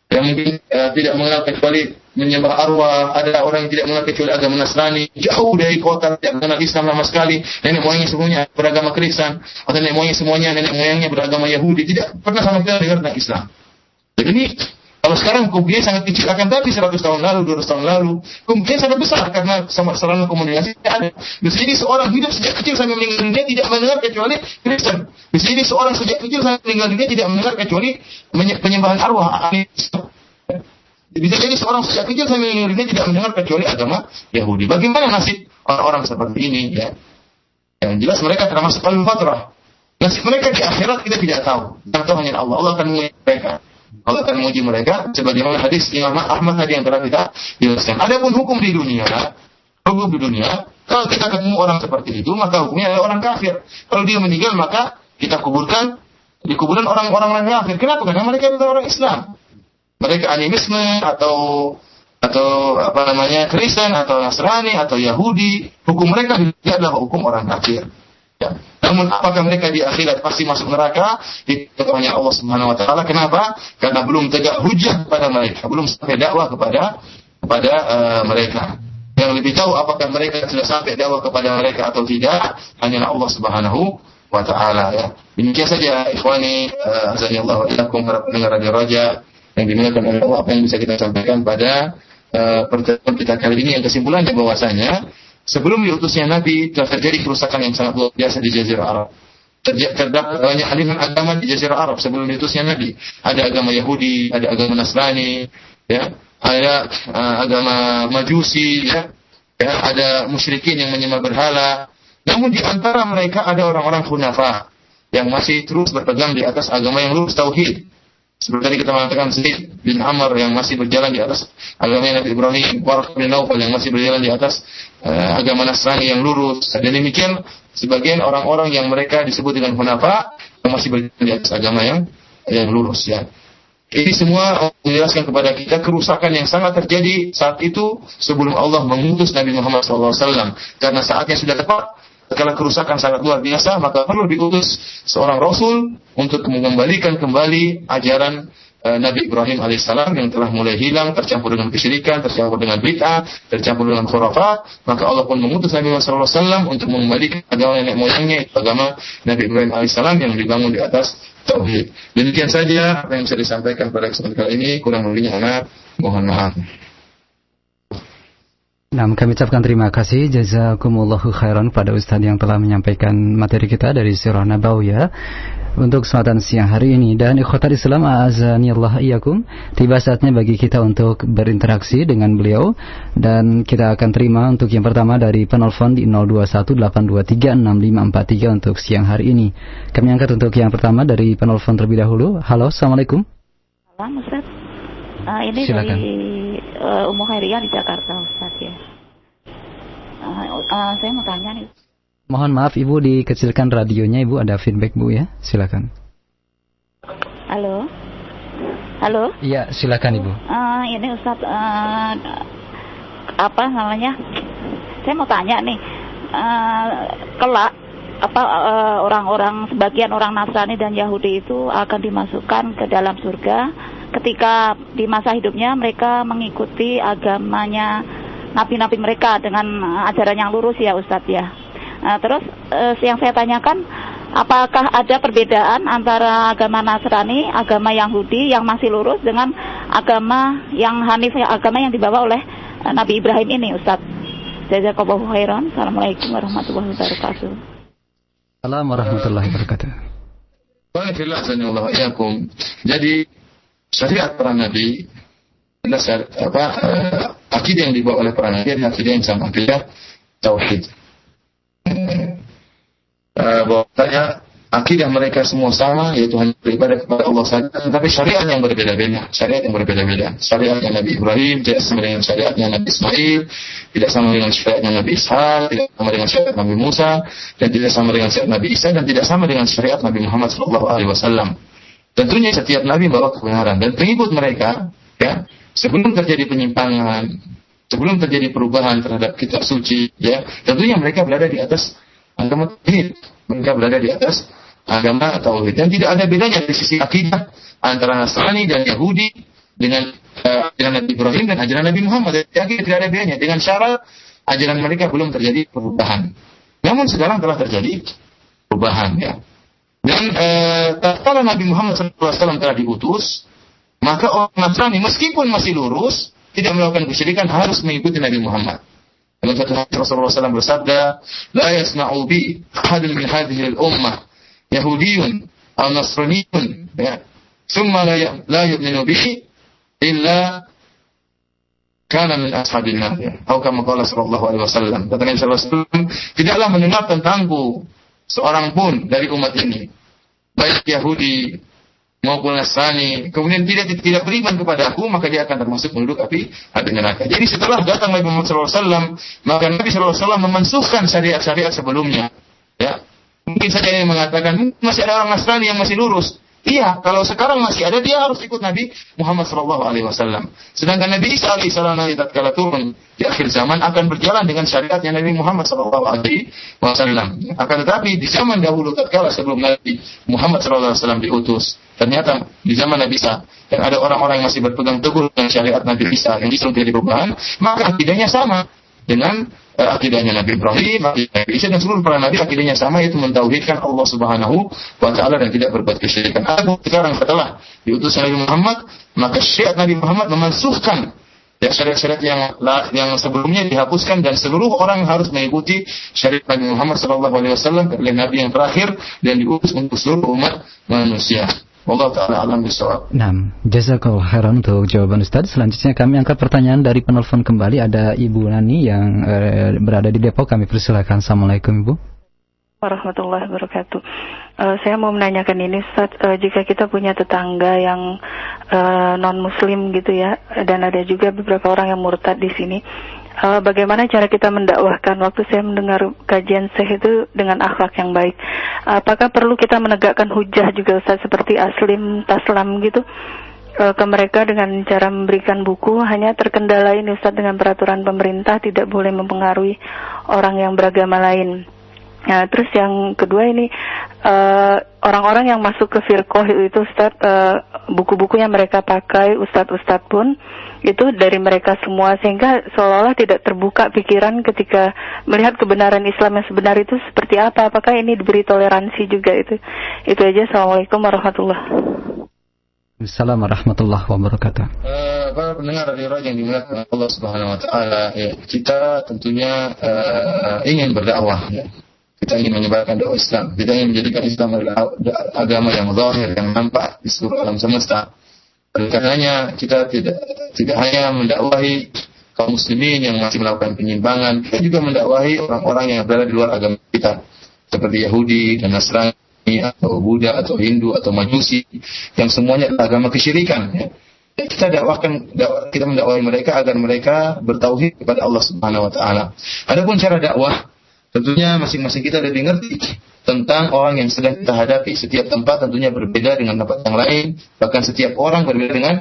yang mungkin tidak mengenal kecuali menyembah arwah. Ada orang yang tidak mengenal kecuali agama Nasrani, jauh dari kota, tidak mengenal Islam sama sekali. Nenek moyangnya semuanya beragama Kristen, atau nenek moyangnya beragama Yahudi, tidak pernah sama sekali dengar tentang Islam. Jadi ini kalau sekarang kemungkinan sangat kecil, akan tapi 100 tahun lalu, 200 tahun lalu, kemungkinan sangat besar karena sarana komunikasi ada. Bisa jadi seorang hidup sejak kecil sampai meninggal dunia tidak mendengar kecuali Kristen. Bisa jadi seorang sejak kecil sampai meninggal dunia tidak mendengar kecuali penyembahan arwah. Bisa jadi seorang sejak kecil sampai meninggal dunia tidak mendengar kecuali agama Yahudi. Bagaimana nasib orang-orang seperti ini? Ya, yang jelas mereka termasuk al-fatrah. Nasib mereka di akhirat kita tidak tahu. Yang tahu hanya Allah. Allah akan menguji mereka. Allah akan menguji mereka sebagaimana hadis Imam Ahmad tadi yang telah kita jelaskan. Adapun hukum di dunia, kalau kita ketemu orang seperti itu, maka hukumnya adalah orang kafir. Kalau dia meninggal, maka kita kuburkan di kuburan orang-orang kafir. Kenapa? Karena mereka adalah orang Islam. Mereka animisme atau Kristen atau Nasrani atau Yahudi, hukum mereka adalah hukum orang kafir. Ya. Namun apakah mereka di akhirat pasti masuk neraka? Itu hanya Allah Subhanahu wa taala. Kenapa? Karena belum tegak hujjah kepada mereka, belum sampai dakwah kepada mereka. Yang lebih tahu apakah mereka sudah sampai dakwah kepada mereka atau tidak, hanyalah Allah Subhanahu wa taala, ya. Demikian saja ikhwani, azanillahu wa iyyakum pendengar Radio Raja yang dimuliakan oleh Allah, apa yang bisa kita sampaikan pada pertemuan kita kali ini. Yang kesimpulannya bahwasanya sebelum diutusnya Nabi telah terjadi kerusakan yang sangat luar biasa di Jazirah Arab. Terdapat banyak aliran agama di Jazirah Arab sebelum diutusnya Nabi. Ada agama Yahudi, ada agama Nasrani, ya, ada agama Majusi, ya, ada musyrikin yang menyembah berhala. Namun di antara mereka ada orang-orang khunafa yang masih terus berpegang di atas agama yang lurus tauhid. Seperti tadi kita mengatakan Zaid bin Amr yang masih berjalan di atas agama Nabi Ibrahim, Warqah bin Naufal yang masih berjalan di atas agama Nasrani yang lurus. Dan demikian sebagian orang-orang yang mereka disebut dengan hunafa yang masih berjalan di atas agama yang lurus ya. Ini semua menjelaskan kepada kita kerusakan yang sangat terjadi saat itu sebelum Allah mengutus Nabi Muhammad SAW. Karena saatnya sudah tepat, kalau kerusakan sangat luar biasa, maka perlu diutus seorang Rasul untuk mengembalikan kembali ajaran Nabi Ibrahim alaihissalam yang telah mulai hilang, tercampur dengan kesyirikan, tercampur dengan bid'ah, tercampur dengan khurafat. Maka Allah pun mengutus Nabi Muhammad SAW untuk mengembalikan agama nenek moyangnya, agama Nabi Ibrahim alaihissalam yang dibangun di atas tauhid. Demikian saja apa yang bisa disampaikan pada kesempatan kali ini. Kurang lebihnya mohon maaf. Nah, kami ucapkan terima kasih jazakumullahu khairan pada Ustaz yang telah menyampaikan materi kita dari Sirah Nabawiyah untuk kesempatan siang hari ini. Dan ikhwatal Islam a'azanillah iyyakum, tiba saatnya bagi kita untuk berinteraksi dengan beliau, dan kita akan terima untuk yang pertama dari penelpon di 0218236543 untuk siang hari ini. Kami angkat untuk yang pertama dari penelpon terlebih dahulu. Halo, assalamualaikum. Halo Ustaz, ini silakan. dari Ummu Khairiyah di Jakarta Ustaz ya. Saya mau tanya nih. Mohon maaf Ibu, dikecilkan radionya Ibu, ada feedback Bu ya. Silakan. Halo. Halo. Iya, silakan Ibu. Ini Ustaz, apa namanya? Saya mau tanya nih. Kelak orang-orang, sebagian orang Nasrani dan Yahudi itu akan dimasukkan ke dalam surga ketika di masa hidupnya mereka mengikuti agamanya nabi-nabi mereka dengan ajaran yang lurus ya Ustadz ya. Terus yang saya tanyakan, apakah ada perbedaan antara agama Nasrani, agama Yahudi yang masih lurus dengan agama yang Hanif, agama yang dibawa oleh Nabi Ibrahim ini Ustadz? Jazakallahu khairan. Assalamualaikum warahmatullahi wabarakatuh. Assalamualaikum warahmatullahi wabarakatuh. Jadi syariat para nabi, akidah yang dibawa oleh para nabi adalah akidah yang sama, akidah tauhid. Bahwasanya akidah mereka semua sama, yaitu hanya beribadah kepada Allah saja, tetapi syariat yang berbeda-beda. Syariatnya Nabi Ibrahim tidak sama dengan syariatnya Nabi Ismail, tidak sama dengan syariatnya Nabi Ishaq, tidak sama dengan syariat Nabi Musa, dan tidak sama dengan syariat Nabi Isa, dan tidak sama dengan syariat Nabi Muhammad SAW. Tentunya setiap Nabi bawa kebenaran, dan pengikut mereka, ya, sebelum terjadi penyimpangan, sebelum terjadi perubahan terhadap kitab suci, ya, tentunya mereka berada di atas agama tauhid. Mereka berada di atas agama tauhid, dan tidak ada bedanya dari sisi akidah antara Nasrani dan Yahudi dengan Nabi Ibrahim dan ajaran Nabi Muhammad. Tidak ada bedanya, dengan syarat ajaran mereka belum terjadi perubahan. Namun sekarang telah terjadi perubahan, ya. Dan tatkala Nabi Muhammad SAW telah diutus, maka orang Nasrani meskipun masih lurus, tidak melakukan kesyirikan, harus mengikuti Nabi Muhammad. Dalam satu hadis Rasulullah SAW bersabda, "La yasma'u bi ahadun min hadhihi al-ummah Yahudiyyun aw Nasraniyyun, ya, thumma la yu'minu bihi illa kana min ashabin nar." Atau kama qala sallallahu alaihi wasallam. Kata Nabi sallallahu alaihi wasallam, tidaklah mendengar tentangku seorang pun dari umat ini, baik Yahudi maupun Nasrani, kemudian tidak beriman kepada aku, maka dia akan termasuk penduduk api neraka. Jadi setelah datang Nabi Muhammad SAW, maka Nabi SAW memansuhkan syariat-syariat sebelumnya. Ya, mungkin saja yang mengatakan masih ada orang Nasrani yang masih lurus. Iya, kalau sekarang masih ada, dia harus ikut Nabi Muhammad SAW. Sedangkan Nabi Isa alaihissalam nanti tatkala turun di akhir zaman akan berjalan dengan syariatnya Nabi Muhammad SAW. Akan tetapi di zaman dahulu tatkala sebelum Nabi Muhammad SAW diutus, ternyata di zaman Nabi Isa yang ada orang-orang yang masih berpegang teguh dengan syariat Nabi Isa yang justru tidak perubahan, maka akidahnya sama dengan akidahnya Nabi Ibrahim, akidahnya Nabi Isa, dan seluruh para nabi akidahnya sama, yaitu mentauhidkan Allah Subhanahu wa taala dan tidak berbuat kesyirikan. Sekarang setelah diutus Nabi Muhammad, maka syariat Nabi Muhammad memansuhkan syariat-syariat yang sebelumnya dihapuskan, dan seluruh orang harus mengikuti syariat Nabi Muhammad SAW, oleh Nabi yang terakhir dan diutus untuk seluruh umat manusia. Wallahu ta'ala alam bisawab. Nah, jazakallahu khairan untuk jawaban Ustaz. Selanjutnya kami angkat pertanyaan dari penelpon kembali. Ada Ibu Nani yang berada di Depok. Kami persilakan. Assalamualaikum Ibu. Warahmatullahi wabarakatuh. Saya mau menanyakan ini Ustaz, jika kita punya tetangga yang non Muslim gitu ya, dan ada juga beberapa orang yang murtad di sini. Bagaimana cara kita mendakwahkan waktu saya mendengar kajian Syekh itu dengan akhlak yang baik? Apakah perlu kita menegakkan hujah juga Ustaz, seperti aslim, taslam gitu ke mereka dengan cara memberikan buku? Hanya terkendala ini Ustaz, dengan peraturan pemerintah tidak boleh mempengaruhi orang yang beragama lain. Nah, terus yang kedua ini, orang-orang yang masuk ke firqoh itu Ustaz, buku-buku yang mereka pakai, Ustadz pun itu dari mereka semua, sehingga seolah-olah tidak terbuka pikiran ketika melihat kebenaran Islam yang sebenar itu seperti apa. Apakah ini diberi toleransi juga? Itu aja. Assalamualaikum warahmatullahi wabarakatuh. Assalamualaikum warahmatullahi wabarakatuh. Para pendengar radio yang dimuliakan Allah Subhanahu wa taala, ya, kita tentunya ingin berdakwah, ya. Kita ingin menyebarkan dakwah Islam. Kita ingin menjadikan Islam adalah agama yang zahir, yang nampak di seluruh alam semesta. Oleh karenanya kita tidak hanya mendakwahi kaum muslimin yang masih melakukan penyimpangan, kita juga mendakwahi orang-orang yang berada di luar agama kita, seperti Yahudi dan Nasrani atau Buddha atau Hindu atau Majusi, yang semuanya adalah agama kesyirikan, ya. Kita mendakwahi mereka agar mereka bertauhid kepada Allah Subhanahu wa taala. Adapun cara dakwah, tentunya masing-masing kita lebih ngerti tentang orang yang sedang kita hadapi. Setiap tempat tentunya berbeda dengan tempat yang lain, bahkan setiap orang berbeda dengan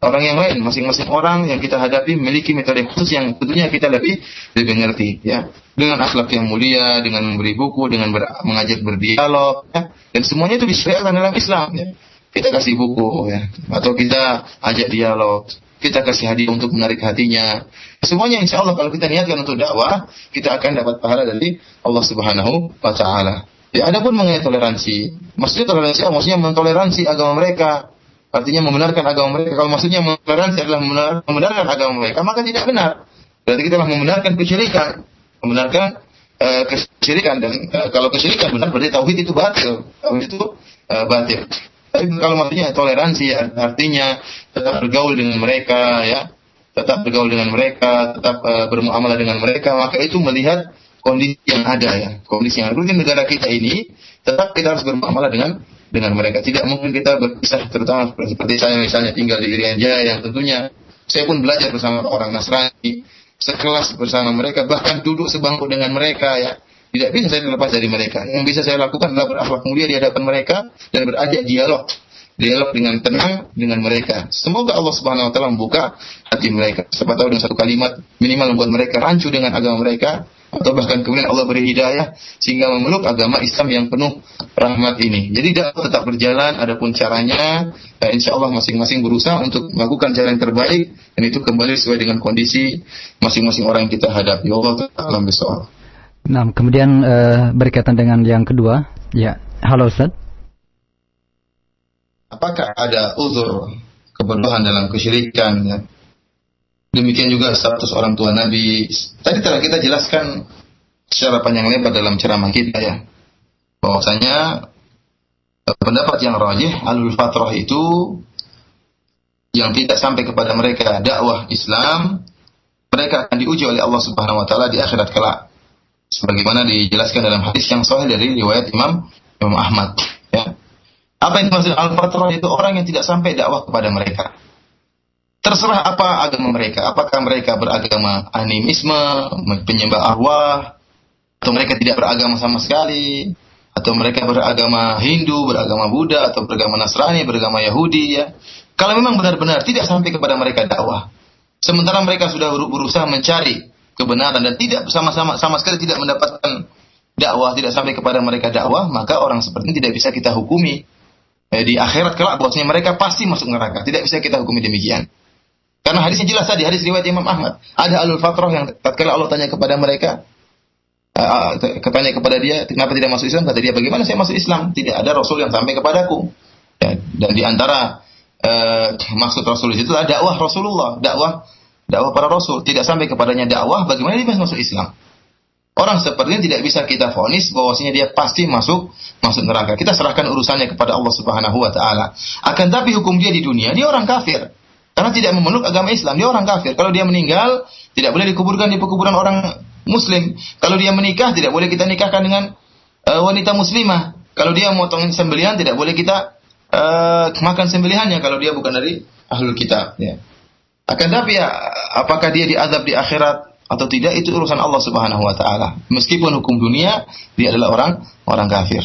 orang yang lain. Masing-masing orang yang kita hadapi memiliki metode khusus yang tentunya kita lebih ngerti, ya. Dengan akhlak yang mulia, dengan memberi buku, dengan mengajak berdialog, ya. Dan semuanya itu disyariatkan dalam Islam, ya. Kita kasih buku, ya, atau kita ajak dialog, kita kasih hadiah untuk menarik hatinya. Semuanya insya Allah kalau kita niatkan untuk dakwah, kita akan dapat pahala dari Allah Subhanahu wa taala. Ya, adapun mengenai toleransi, maksudnya toleransi, maksudnya mentoleransi agama mereka, artinya membenarkan agama mereka. Kalau maksudnya mentoleransi adalah membenarkan agama mereka, maka tidak benar. Berarti kita telah membenarkan kesyirikan, kesyirikan, dan kalau kesyirikan benar berarti tauhid itu batil. Tauhid itu batil. Tapi kalau maksudnya toleransi, artinya tetap bergaul dengan mereka, ya, tetap bergaul dengan mereka, tetap bermuamalah dengan mereka, maka itu melihat kondisi yang ada, ya, kondisi yang ada di negara kita ini. Tetap kita harus bermuamalah dengan mereka. Tidak mungkin kita berpisah, terutama seperti saya misalnya tinggal di Irian Jaya, yang tentunya saya pun belajar bersama orang Nasrani, sekelas bersama mereka, bahkan duduk sebangku dengan mereka, ya. Tidak bisa saya lepas dari mereka. Yang bisa saya lakukan adalah berakhlak mulia di hadapan mereka dan berajak dialog dengan tenang dengan mereka. Semoga Allah Subhanahu wa taala membuka hati mereka. Siapa tahu dengan satu kalimat minimal membuat mereka rancu dengan agama mereka, atau bahkan kemudian Allah beri hidayah sehingga memeluk agama Islam yang penuh rahmat ini. Jadi dakwah tetap berjalan, adapun caranya insya Allah masing-masing berusaha untuk melakukan cara yang terbaik, dan itu kembali sesuai dengan kondisi masing-masing orang yang kita hadapi. Allah ta'ala bisawab. Nah, kemudian berkaitan dengan yang kedua, ya, halo Ustaz. Apakah ada uzur kebodohan dalam kesyirikan? Ya? Demikian juga status orang tua Nabi. Tadi telah kita jelaskan secara panjang lebar dalam ceramah kita, ya, bahwasanya pendapat yang rajih alul fatrah itu yang tidak sampai kepada mereka dakwah Islam, mereka akan diuji oleh Allah Subhanahu wa taala di akhirat kelak. Sebagaimana dijelaskan dalam hadis yang sahih dari riwayat Imam Ahmad, ya. Apa yang dimaksud al-fatrah itu? Orang yang tidak sampai dakwah kepada mereka. Terserah apa agama mereka, apakah mereka beragama animisme, penyembah arwah, atau mereka tidak beragama sama sekali, atau mereka beragama Hindu, beragama Buddha, atau beragama Nasrani, beragama Yahudi, ya. Kalau memang benar-benar tidak sampai kepada mereka dakwah, sementara mereka sudah berusaha mencari kebenaran dan tidak sama sekali tidak mendapatkan dakwah, tidak sampai kepada mereka dakwah, maka orang seperti ini tidak bisa kita hukumi di akhirat kelak bahwasanya mereka pasti masuk neraka. Tidak bisa kita hukumi demikian. Karena hadisnya jelas tadi, hadis riwayat Imam Ahmad. Ada alul fatrah yang tatkala Allah tanya kepada mereka, tanya kepada dia, kenapa tidak masuk Islam? Kata dia, bagaimana saya masuk Islam? Tidak ada Rasul yang sampai kepadaku. Ya, dan di antara maksud Rasul itu adalah dakwah Rasulullah, dakwah para Rasul. Tidak sampai kepadanya dakwah, bagaimana dia bisa masuk Islam? Orang seperti ini tidak bisa kita vonis bahwasanya dia pasti masuk neraka. Kita serahkan urusannya kepada Allah Subhanahu wa taala. Akan tapi hukum dia di dunia, dia orang kafir. Karena tidak memeluk agama Islam, dia orang kafir. Kalau dia meninggal, tidak boleh dikuburkan di pekuburan orang muslim. Kalau dia menikah, tidak boleh kita nikahkan dengan wanita muslimah. Kalau dia memotong sembelihan, tidak boleh kita makan sembelihannya kalau dia bukan dari ahlul kitab, ya. Akan tapi ya, apakah dia diazab di akhirat atau tidak, itu urusan Allah Subhanahu wa taala. Meskipun hukum dunia dia adalah orang kafir.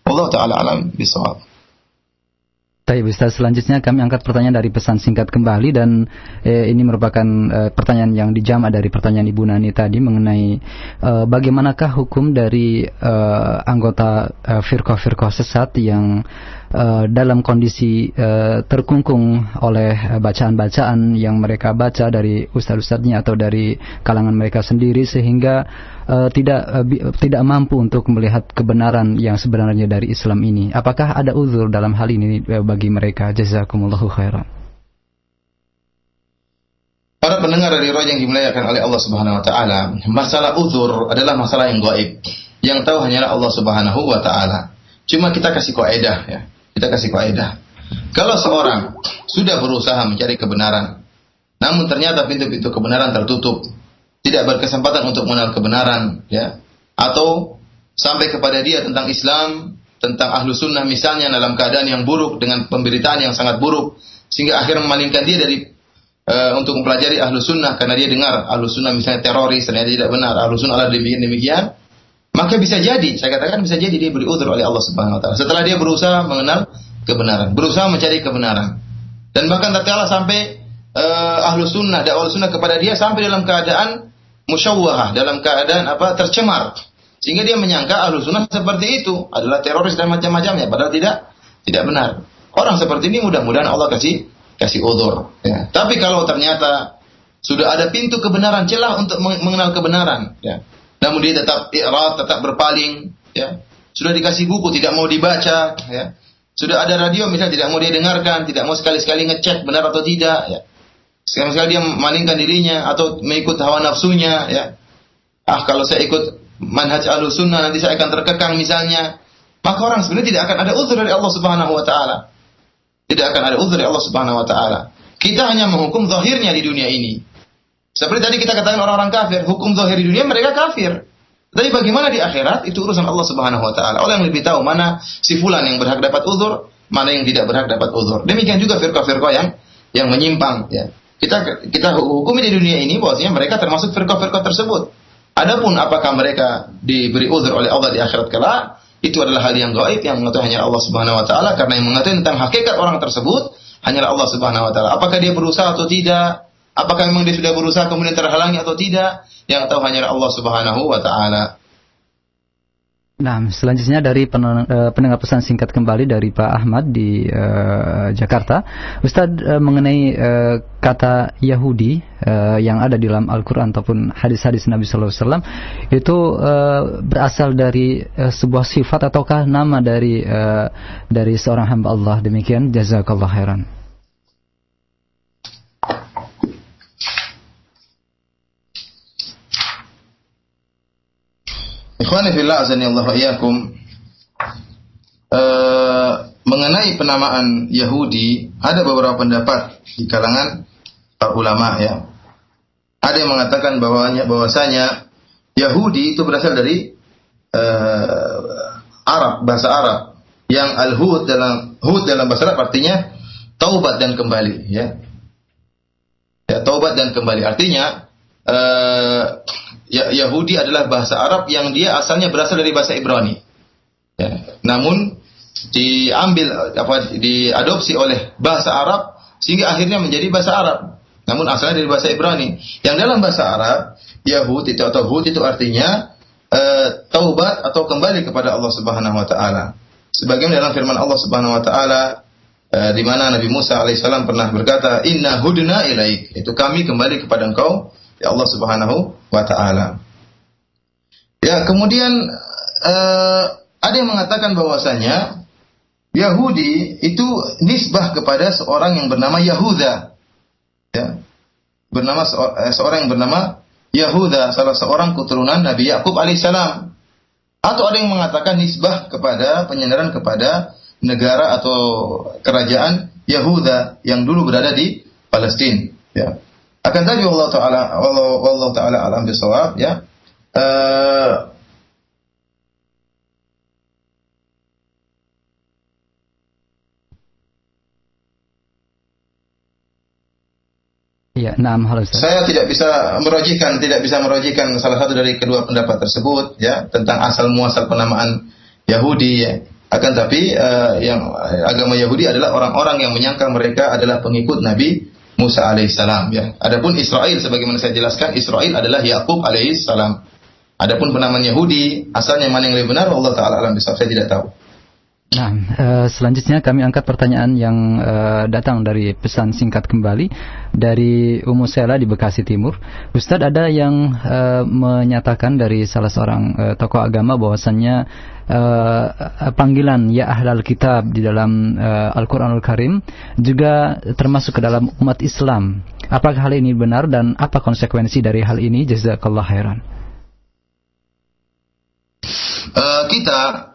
Allah taala alam bisawab. Baik, Ustaz, selanjutnya kami angkat pertanyaan dari pesan singkat kembali, dan ini merupakan pertanyaan yang dijamak dari pertanyaan Ibu Nani tadi mengenai bagaimanakah hukum dari anggota firqah-firqah sesat yang dalam kondisi terkungkung oleh bacaan-bacaan yang mereka baca dari ustaz-ustaznya atau dari kalangan mereka sendiri, sehingga tidak mampu untuk melihat kebenaran yang sebenarnya dari Islam ini. Apakah ada uzur dalam hal ini bagi mereka? Jazakumullahu khairan. Para pendengar dari Roja yang dimuliakan oleh Allah Subhanahu wa taala, masalah uzur adalah masalah yang gaib. Yang tahu hanyalah Allah Subhanahu wa taala. Cuma kita kasih kaidah, ya. Kita kasih kaidah. Kalau seorang sudah berusaha mencari kebenaran, namun ternyata pintu-pintu kebenaran tertutup, tidak berkesempatan untuk mengenal kebenaran, ya, atau sampai kepada dia tentang Islam, tentang ahlu sunnah misalnya dalam keadaan yang buruk dengan pemberitaan yang sangat buruk, sehingga akhirnya memalingkan dia dari untuk mempelajari ahlu sunnah karena dia dengar ahlu sunnah misalnya teroris, ternyata tidak benar, ahlu sunnah adalah demikian, maka bisa jadi, saya katakan bisa jadi dia beri uzur oleh Allah Subhanahu wa taala setelah dia berusaha mengenal kebenaran, berusaha mencari kebenaran. Dan bahkan tatkala sampai ahlu sunnah, dakwah sunnah kepada dia sampai dalam keadaan musyawwahah, dalam keadaan tercemar, sehingga dia menyangka ahlu sunnah seperti itu adalah teroris dan macam-macamnya, padahal tidak benar. Orang seperti ini mudah-mudahan Allah kasih uzur, ya. Tapi kalau ternyata sudah ada pintu kebenaran, celah untuk mengenal kebenaran, ya, namun dia tetap i'rad, tetap berpaling, ya. Sudah dikasih buku tidak mau dibaca, ya. Sudah ada radio misalnya tidak mau dia dengarkan, tidak mau sekali-sekali ngecek benar atau tidak, ya. Sekali-sekali dia memalingkan dirinya atau mengikut hawa nafsunya, ya. Kalau saya ikut manhaj Ahlus Sunnah nanti saya akan terkekang misalnya. Maka orang sebenarnya tidak akan ada uzur dari Allah Subhanahu wa taala. Tidak akan ada uzur dari Allah Subhanahu wa taala. Kita hanya menghukum zahirnya di dunia ini. Seperti tadi kita katakan orang-orang kafir, hukum zahir di dunia mereka kafir. Tapi bagaimana di akhirat itu urusan Allah Subhanahu wa taala. Allah yang lebih tahu mana si fulan yang berhak dapat uzur, mana yang tidak berhak dapat uzur. Demikian juga firqah-firqah yang menyimpang, ya. Kita hukumi di dunia ini bahwasanya mereka termasuk firqah-firqah tersebut. Adapun apakah mereka diberi uzur oleh Allah di akhirat kelak, itu adalah hal yang gaib yang mengetahui hanya Allah Subhanahu wa taala, karena yang mengetahui tentang hakikat orang tersebut hanyalah Allah Subhanahu wa taala. Apakah dia berusaha atau tidak? Apakah memang dia sudah berusaha kemudian terhalangi atau tidak? Yang tahu hanyalah Allah Subhanahu wa taala. Nah, selanjutnya dari pendengar pesan singkat kembali dari Pak Ahmad di Jakarta. Ustadz, mengenai kata Yahudi yang ada di dalam Al-Quran ataupun hadis-hadis Nabi Sallallahu Alaihi Wasallam itu berasal dari sebuah sifat ataukah nama dari seorang hamba Allah? Demikian, jazakallah khairan. Ikhwani fillah azani Allah wa iyyakum, mengenai penamaan Yahudi ada beberapa pendapat di kalangan para ulama, ya. Ada yang mengatakan bahwasanya Yahudi itu berasal dari Arab, bahasa Arab, yang al-hud dalam bahasa Arab artinya taubat dan kembali, ya. Ya, taubat dan kembali artinya Yahudi adalah bahasa Arab yang dia asalnya berasal dari bahasa Ibrani, ya. Namun diadopsi oleh bahasa Arab sehingga akhirnya menjadi bahasa Arab. Namun asalnya dari bahasa Ibrani. Yang dalam bahasa Arab Yahud itu atau Hud itu artinya taubat atau kembali kepada Allah Subhanahu wa taala. Sebagaimana dalam firman Allah Subhanahu wa taala di mana Nabi Musa alaihissalam pernah berkata, "Inna hudna ilaik." Itu kami kembali kepada engkau, ya Allah Subhanahu wa taala. Ya, kemudian ada yang mengatakan bahwasanya Yahudi itu nisbah kepada seorang yang bernama Yahuda. Ya. Seorang yang bernama Yahuda, salah seorang keturunan Nabi Yakub alaihissalam. Atau ada yang mengatakan nisbah kepada penyandaran kepada negara atau kerajaan Yahuda yang dulu berada di Palestina, ya. Akan tapi Allah taala alam bisawab, ya. Ya, naam, halo Ustaz. Saya tidak bisa merojihkan salah satu dari kedua pendapat tersebut ya tentang asal muasal penamaan Yahudi ya. Akan tapi yang agama Yahudi adalah orang-orang yang menyangka mereka adalah pengikut Nabi Musa alaihissalam ya. Adapun Israel sebagaimana saya jelaskan, Israel adalah Yakub alaihissalam. Adapun penamaan Yahudi asalnya mana yang lebih benar, Allah taala alam bisawab, saya tidak tahu. Nah, selanjutnya kami angkat pertanyaan yang datang dari pesan singkat kembali dari Ummu Sela di Bekasi Timur. Ustadz, ada yang menyatakan dari salah seorang tokoh agama bahwasannya panggilan ya ahlal kitab di dalam Al-Qur'anul Karim juga termasuk ke dalam umat Islam. Apakah hal ini benar dan apa konsekuensi dari hal ini? Jazakallah khairan. Kita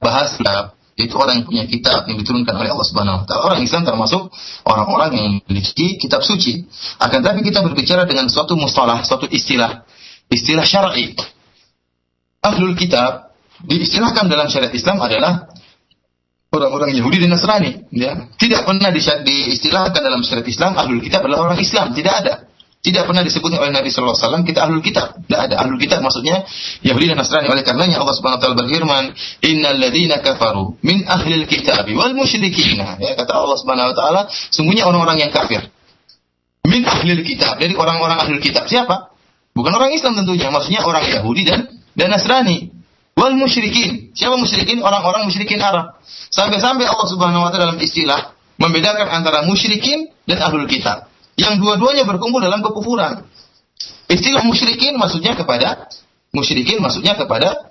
bahaslah itu orang yang punya kitab yang diturunkan oleh Allah Subhanahu wa taala. Orang Islam termasuk orang-orang yang memiliki kitab suci. Akan tapi kita berbicara dengan suatu mustalah, suatu istilah syar'i. Ahlul kitab diistilahkan dalam syariat Islam adalah orang-orang Yahudi dan Nasrani, ya. Tidak pernah diistilahkan dalam syariat Islam ahlul kitab adalah orang Islam, tidak ada. Tidak pernah disebutnya oleh Nabi sallallahu alaihi wasallam kita ahlul kitab. Tidak ada. Ahlul kitab maksudnya Yahudi dan Nasrani. Oleh karenanya Allah Subhanahu wa taala berfirman, "Innal ladzina kafaru min ahlil kitabi wal musyrikin." Ya, kata Allah Subhanahu wa taala, sungguhnya orang-orang yang kafir min ahlil kitab, dari orang-orang ahlul kitab. Siapa? Bukan orang Islam tentunya, maksudnya orang Yahudi dan Nasrani. Wal musyrikin. Siapa musyrikin? Orang-orang musyrikin Arab. Sampai-sampai Allah Subhanahu wa taala dalam istilah membedakan antara musyrikin dan ahlul kitab. Yang dua-duanya berkumpul dalam kekufuran. Istilah musyrikin maksudnya kepada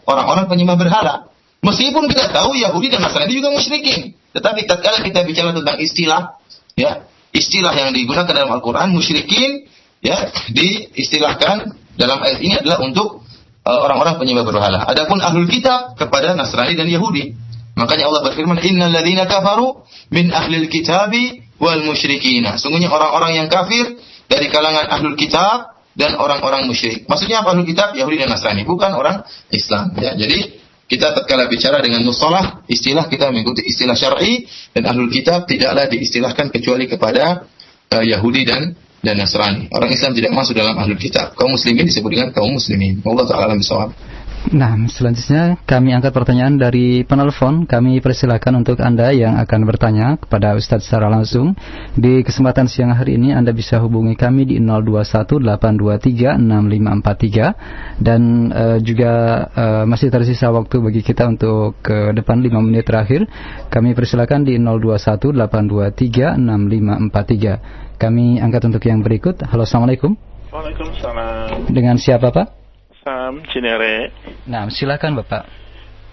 orang-orang penyembah berhala. Meskipun kita tahu Yahudi dan Nasrani juga musyrikin, tetapi tatkala kita bicara tentang istilah, ya, istilah yang digunakan dalam Al-Qur'an musyrikin, ya, diistilahkan dalam ayat ini adalah untuk orang-orang penyembah berhala. Adapun ahlul kitab kepada Nasrani dan Yahudi. Makanya Allah berfirman, "Innal ladzina kafaru min ahlil kitabi wal musyrikina." Sungguhnya orang-orang yang kafir dari kalangan ahlul kitab dan orang-orang musyrik. Maksudnya apa ahlul kitab? Yahudi dan Nasrani, bukan orang Islam. Ya, jadi kita tatkala bicara dengan mustalah, istilah kita mengikuti istilah syar'i, dan ahlul kitab tidaklah diistilahkan kecuali kepada Yahudi dan Nasrani. Orang Islam tidak masuk dalam ahlul kitab. Kaum muslimin disebut dengan kaum muslimin. Allah taala alam bisawab. Nah, selanjutnya kami angkat pertanyaan dari penelpon. Kami persilakan untuk Anda yang akan bertanya kepada Ustadz secara langsung. Di kesempatan siang hari ini Anda bisa hubungi kami di 0218236543. Dan juga masih tersisa waktu bagi kita untuk ke depan 5 menit terakhir. Kami persilakan di 0218236543. Kami angkat untuk yang berikut. Halo, assalamualaikum. Waalaikumsalam. Dengan siapa, Pak? Sam Cinere. Nah, silakan Bapak.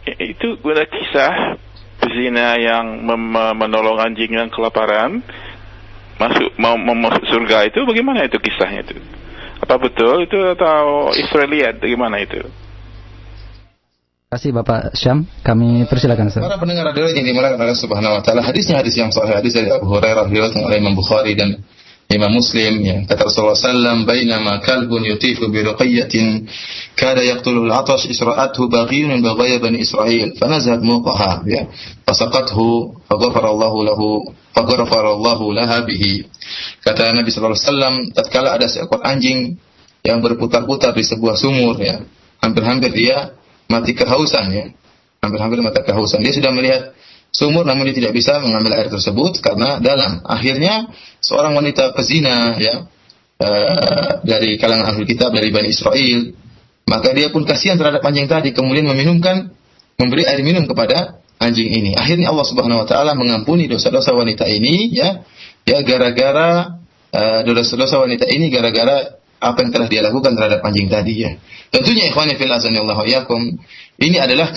Itu ada kisah pezina yang menolong anjing yang kelaparan mau masuk surga itu, bagaimana itu kisahnya itu? Apa betul itu atau Israeliat? Bagaimana itu? Terima kasih Bapak Syam. Kami persilakan. Para pendengar radio yang dimuliakan Allah Subhanahu wa taala, hadisnya hadis yang sahih, hadis dari Abu Hurairah riwayatkan oleh Imam Bukhari dan Imam Muslim, ya, kata Rasulullah sallallahu bainama kalbun yutifu bi ruqayyatin kada yaqtulu al-'atash isra'athu baghiyun min baghaya bani Israil fanazat muqaha, ya, fasaqathu faghfara Allahu laha bihi. Kata Nabi sallallahu alaihi wasallam, tatkala ada seekor anjing yang berputar-putar di sebuah sumur, ya, hampir-hampir dia mati kehausan, ya, hampir-hampir mati kehausan. Dia sudah melihat sumur namun dia tidak bisa mengambil air tersebut karena dalam. Akhirnya seorang wanita pezina, ya, dari kalangan ahlul kitab dari Bani Israel, maka dia pun kasihan terhadap anjing tadi, kemudian memberi air minum kepada anjing ini. Akhirnya Allah Subhanahu wa taala mengampuni dosa-dosa wanita ini, ya gara-gara dosa-dosa wanita ini gara-gara apa yang telah dia lakukan terhadap anjing tadi, ya. Tentunya ikhwani fil azanillahu iyyakum, ini adalah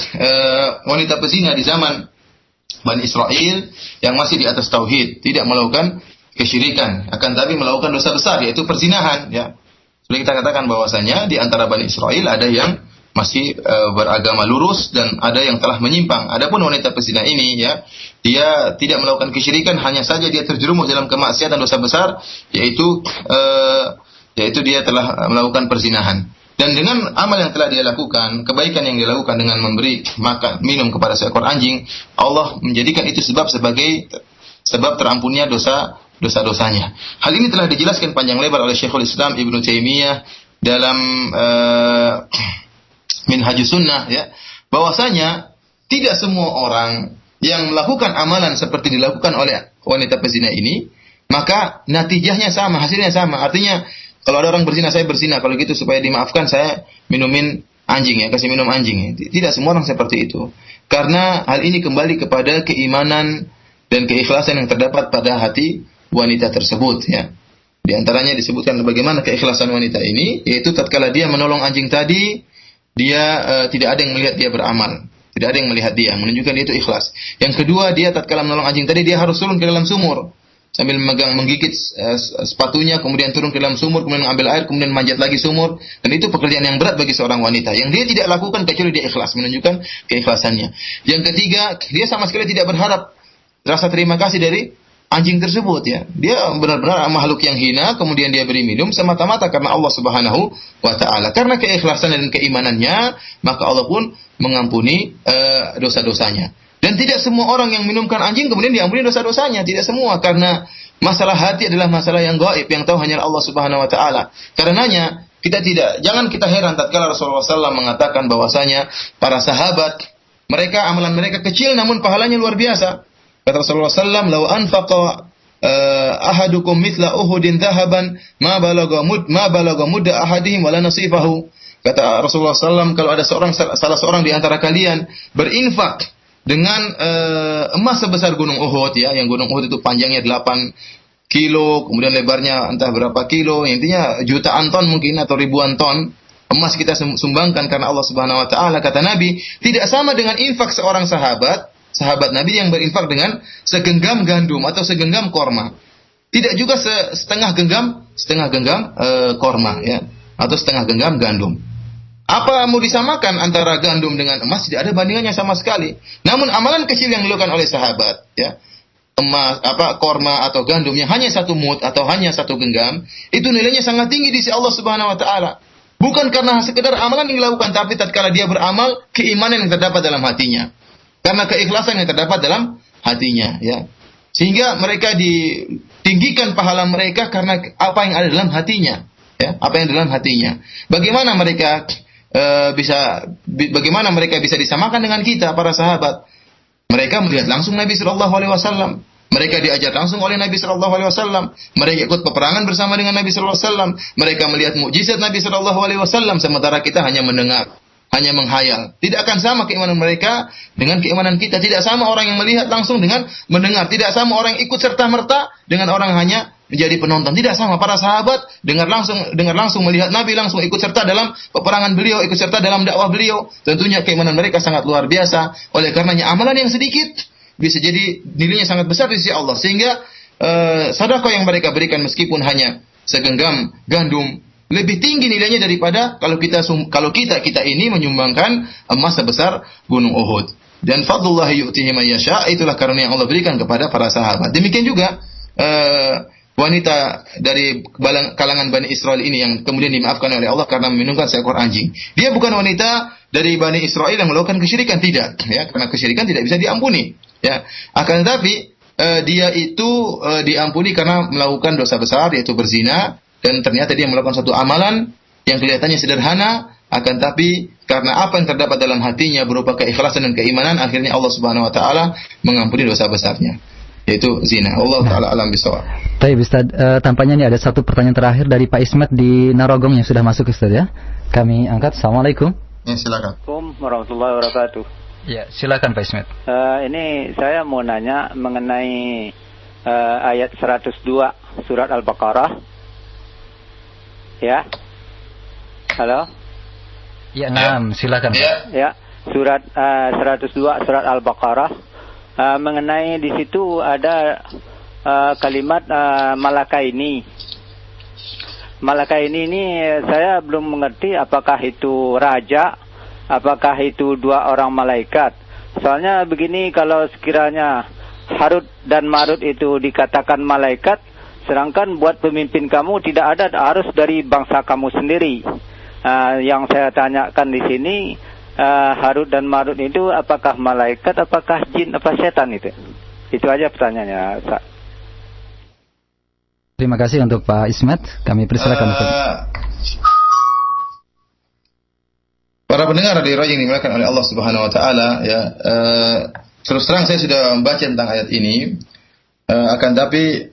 wanita pezina di zaman Bani Israel yang masih di atas tauhid, tidak melakukan kesyirikan, akan tapi melakukan dosa besar, yaitu perzinahan, ya. Sudah kita katakan bahwasanya di antara Bani Israel ada yang masih beragama lurus dan ada yang telah menyimpang. Adapun wanita pezina ini, ya, dia tidak melakukan kesyirikan, hanya saja dia terjerumus dalam kemaksiatan dosa besar, yaitu dia telah melakukan perzinahan. Dan dengan amal yang telah dia lakukan, kebaikan yang dia lakukan dengan memberi makan, minum kepada seekor anjing, Allah menjadikan itu sebagai sebab terampunnya dosa-dosanya. Hal ini telah dijelaskan panjang lebar oleh Syekhul Islam Ibnu Taimiyah dalam Minhajus Sunnah, ya, bahwasanya tidak semua orang yang melakukan amalan seperti dilakukan oleh wanita pezina ini, maka natijahnya sama, hasilnya sama. Artinya, kalau ada orang berzina, saya berzina, kalau gitu supaya dimaafkan saya minumin anjing, ya, kasih minum anjing. Tidak semua orang seperti itu. Karena hal ini kembali kepada keimanan dan keikhlasan yang terdapat pada hati wanita tersebut, ya. Di antaranya disebutkan bagaimana keikhlasan wanita ini, yaitu tatkala dia menolong anjing tadi, dia tidak ada yang melihat dia beramal, tidak ada yang melihat dia, menunjukkan dia itu ikhlas. Yang kedua, dia tatkala menolong anjing tadi, dia harus turun ke dalam sumur sambil menggigit sepatunya, kemudian turun ke dalam sumur, kemudian ambil air, kemudian manjat lagi sumur, dan itu pekerjaan yang berat bagi seorang wanita yang dia tidak lakukan kecuali dia ikhlas, menunjukkan keikhlasannya. Yang ketiga, dia sama sekali tidak berharap rasa terima kasih dari anjing tersebut, ya. Dia benar-benar makhluk yang hina, kemudian dia beri minum semata-mata karena Allah Subhanahu wa taala. Karena keikhlasan dan keimanannya, maka Allah pun mengampuni dosa-dosanya. Dan tidak semua orang yang minumkan anjing kemudian diampuni dosa-dosanya, tidak semua, karena masalah hati adalah masalah yang gaib, yang tahu hanya Allah Subhanahu wa taala. Karenanya jangan kita heran tatkala Rasulullah SAW mengatakan bahwasanya para sahabat, amalan mereka kecil namun pahalanya luar biasa. Kata Rasulullah SAW, "Lau anfaqa ahadukum mithla Uhudin dhahaban ma balagha mudda ahadihim wala nasifahu." Kata Rasulullah SAW, kalau ada salah seorang di antara kalian berinfak dengan emas sebesar gunung Uhud, ya, yang gunung Uhud itu panjangnya 8 kilo, kemudian lebarnya entah berapa kilo, intinya jutaan ton mungkin atau ribuan ton emas kita sumbangkan karena Allah Subhanahu wa taala. Kata Nabi, tidak sama dengan infak seorang sahabat Nabi yang berinfak dengan segenggam gandum atau segenggam korma. Tidak juga setengah genggam korma, ya, atau setengah genggam gandum. Apa mau disamakan antara gandum dengan emas? Tidak ada bandingannya sama sekali. Namun amalan kecil yang dilakukan oleh sahabat, ya, emas, korma atau gandum yang hanya 1 mud atau hanya 1 genggam, itu nilainya sangat tinggi di sisi Allah Subhanahu wa taala. Bukan karena sekedar amalan yang dilakukan, tapi tatkala dia beramal, keimanan yang terdapat dalam hatinya. Karena keikhlasan yang terdapat dalam hatinya, ya. Sehingga mereka ditinggikan pahala mereka karena apa yang ada dalam hatinya, ya, apa yang dalam hatinya. Bagaimana mereka bisa disamakan dengan kita para sahabat? Mereka melihat langsung Nabi sallallahu alaihi wasallam. Mereka diajar langsung oleh Nabi sallallahu alaihi wasallam. Mereka ikut peperangan bersama dengan Nabi sallallahu alaihi wasallam. Mereka melihat mukjizat Nabi sallallahu alaihi wasallam, sementara kita hanya mendengar, hanya menghayal. Tidak akan sama keimanan mereka dengan keimanan kita. Tidak sama orang yang melihat langsung dengan mendengar. Tidak sama orang yang ikut serta-merta dengan orang yang hanya menjadi penonton. Tidak sama. Para sahabat dengar langsung melihat Nabi, langsung ikut serta dalam peperangan beliau, ikut serta dalam dakwah beliau. Tentunya keimanan mereka sangat luar biasa. Oleh karenanya amalan yang sedikit bisa jadi nilainya sangat besar di sisi Allah. Sehingga sedekah yang mereka berikan meskipun hanya segenggam gandum, lebih tinggi nilainya daripada kalau kita ini menyumbangkan emas sebesar gunung Uhud. Dan fadlullahi yu'tihi man yasha, itulah karunia yang Allah berikan kepada para sahabat. Demikian juga wanita dari kalangan Bani Israel ini yang kemudian dimaafkan oleh Allah karena meminumkan seekor anjing. Dia bukan wanita dari Bani Israel yang melakukan kesyirikan, tidak, ya, karena kesyirikan tidak bisa diampuni, ya. Akan tetapi dia itu diampuni karena melakukan dosa besar, yaitu berzina. Dan ternyata dia melakukan suatu amalan yang kelihatannya sederhana, akan tapi karena apa yang terdapat dalam hatinya berupa keikhlasan dan keimanan, akhirnya Allah Subhanahu wa taala mengampuni dosa besarnya, yaitu zina. Allah taala alam bisawab. Baik Ustaz, tampaknya ini ada satu pertanyaan terakhir dari Pak Ismet di Narogong yang sudah masuk, Ustaz, ya. Kami angkat. Assalamualaikum. Ya, silakan. Assalamualaikum warahmatullahi wabarakatuh. Ya, silakan Pak Ismet. Ini saya mau nanya mengenai ayat 102 surat Al-Baqarah. Ya. Halo. Ya, naam, silakan. Ya, surat 102 surat Al-Baqarah, mengenai di situ ada kalimat malakaini. Malakaini ini saya belum mengerti apakah itu raja, apakah itu 2 orang malaikat. Soalnya begini, kalau sekiranya Harut dan Marut itu dikatakan malaikat, sedangkan buat pemimpin kamu tidak ada, harus dari bangsa kamu sendiri. Yang saya tanyakan di sini, Harut dan Marut itu apakah malaikat, apakah jin, apa setan itu? Itu aja pertanyaannya, Pak. Terima kasih untuk Pak Ismet. Kami persilakan. Para pendengar radio yang dimuliakan oleh Allah Subhanahu wa taala, ya, terus terang saya sudah membaca tentang ayat ini, akan tapi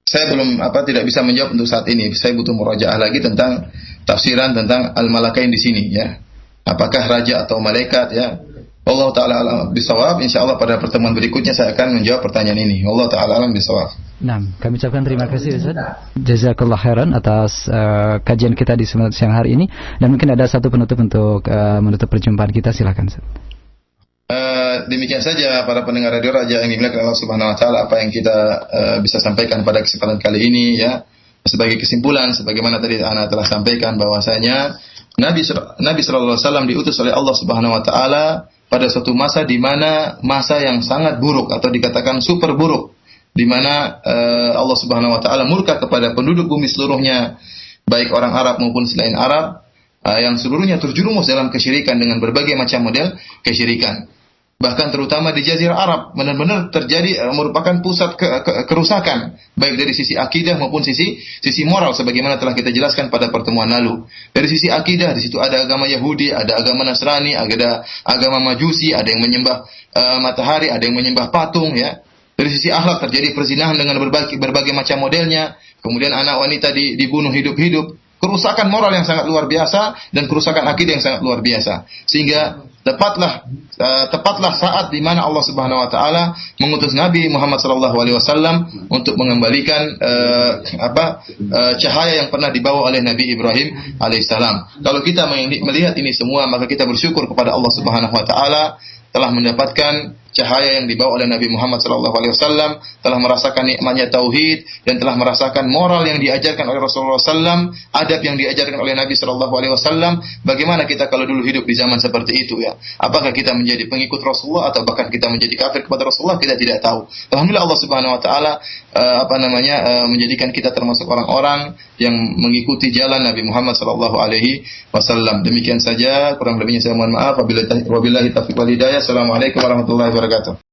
saya belum tidak bisa menjawab untuk saat ini. Saya butuh murajaah lagi tentang tafsiran tentang al-malakain di sini, ya. Apakah raja atau malaikat, ya. Allah taala alam bisawab. Insyaallah pada pertemuan berikutnya saya akan menjawab pertanyaan ini. Allah taala alam bisawab. Nah, kami ucapkan terima kasih Ustaz. Jazakallah khairan atas kajian kita di siang hari ini, dan mungkin ada satu penutup untuk menutup perjumpaan kita, silakan Ustaz. Demikian saja para pendengar radio Raja yang dimuliakan Allah Subhanahu wa taala, apa yang kita bisa sampaikan pada kesempatan kali ini, ya. Sebagai kesimpulan, sebagaimana tadi ana telah sampaikan bahwasanya Nabi sallallahu alaihi wasallam diutus oleh Allah Subhanahu wa taala pada suatu masa di mana masa yang sangat buruk atau dikatakan super buruk, di mana Allah Subhanahu wa taala murka kepada penduduk bumi seluruhnya, baik orang Arab maupun selain Arab, yang seluruhnya terjerumus dalam kesyirikan dengan berbagai macam model kesyirikan. Bahkan terutama di Jazirah Arab benar-benar terjadi merupakan pusat kerusakan, baik dari sisi akidah maupun sisi moral, sebagaimana telah kita jelaskan pada pertemuan lalu. Dari sisi akidah, di situ ada agama Yahudi, ada agama Nasrani, ada agama Majusi, ada yang menyembah matahari, ada yang menyembah patung, ya. Dari sisi akhlak terjadi perzinahan dengan berbagai macam modelnya. Kemudian anak wanita dibunuh hidup-hidup. Kerusakan moral yang sangat luar biasa dan kerusakan akidah yang sangat luar biasa. Sehingga tepatlah saat di mana Allah Subhanahu wa taala mengutus Nabi Muhammad sallallahu alaihi wasallam untuk mengembalikan cahaya yang pernah dibawa oleh Nabi Ibrahim alaihissalam. Kalau kita melihat ini semua, maka kita bersyukur kepada Allah Subhanahu wa taala telah mendapatkan cahaya yang dibawa oleh Nabi Muhammad SAW, telah merasakan nikmatnya tauhid dan telah merasakan moral yang diajarkan oleh Rasulullah SAW, adab yang diajarkan oleh Nabi SAW. Bagaimana kita kalau dulu hidup di zaman seperti itu, ya? Apakah kita menjadi pengikut Rasulullah atau bahkan kita menjadi kafir kepada Rasulullah? Kita tidak tahu. Alhamdulillah Allah Subhanahu Wa Taala menjadikan kita termasuk orang-orang yang mengikuti jalan Nabi Muhammad SAW. Demikian saja, kurang lebihnya saya mohon maaf. Wabillahi taufiq wal hidayah. Assalamualaikum warahmatullahi wabarakatuh.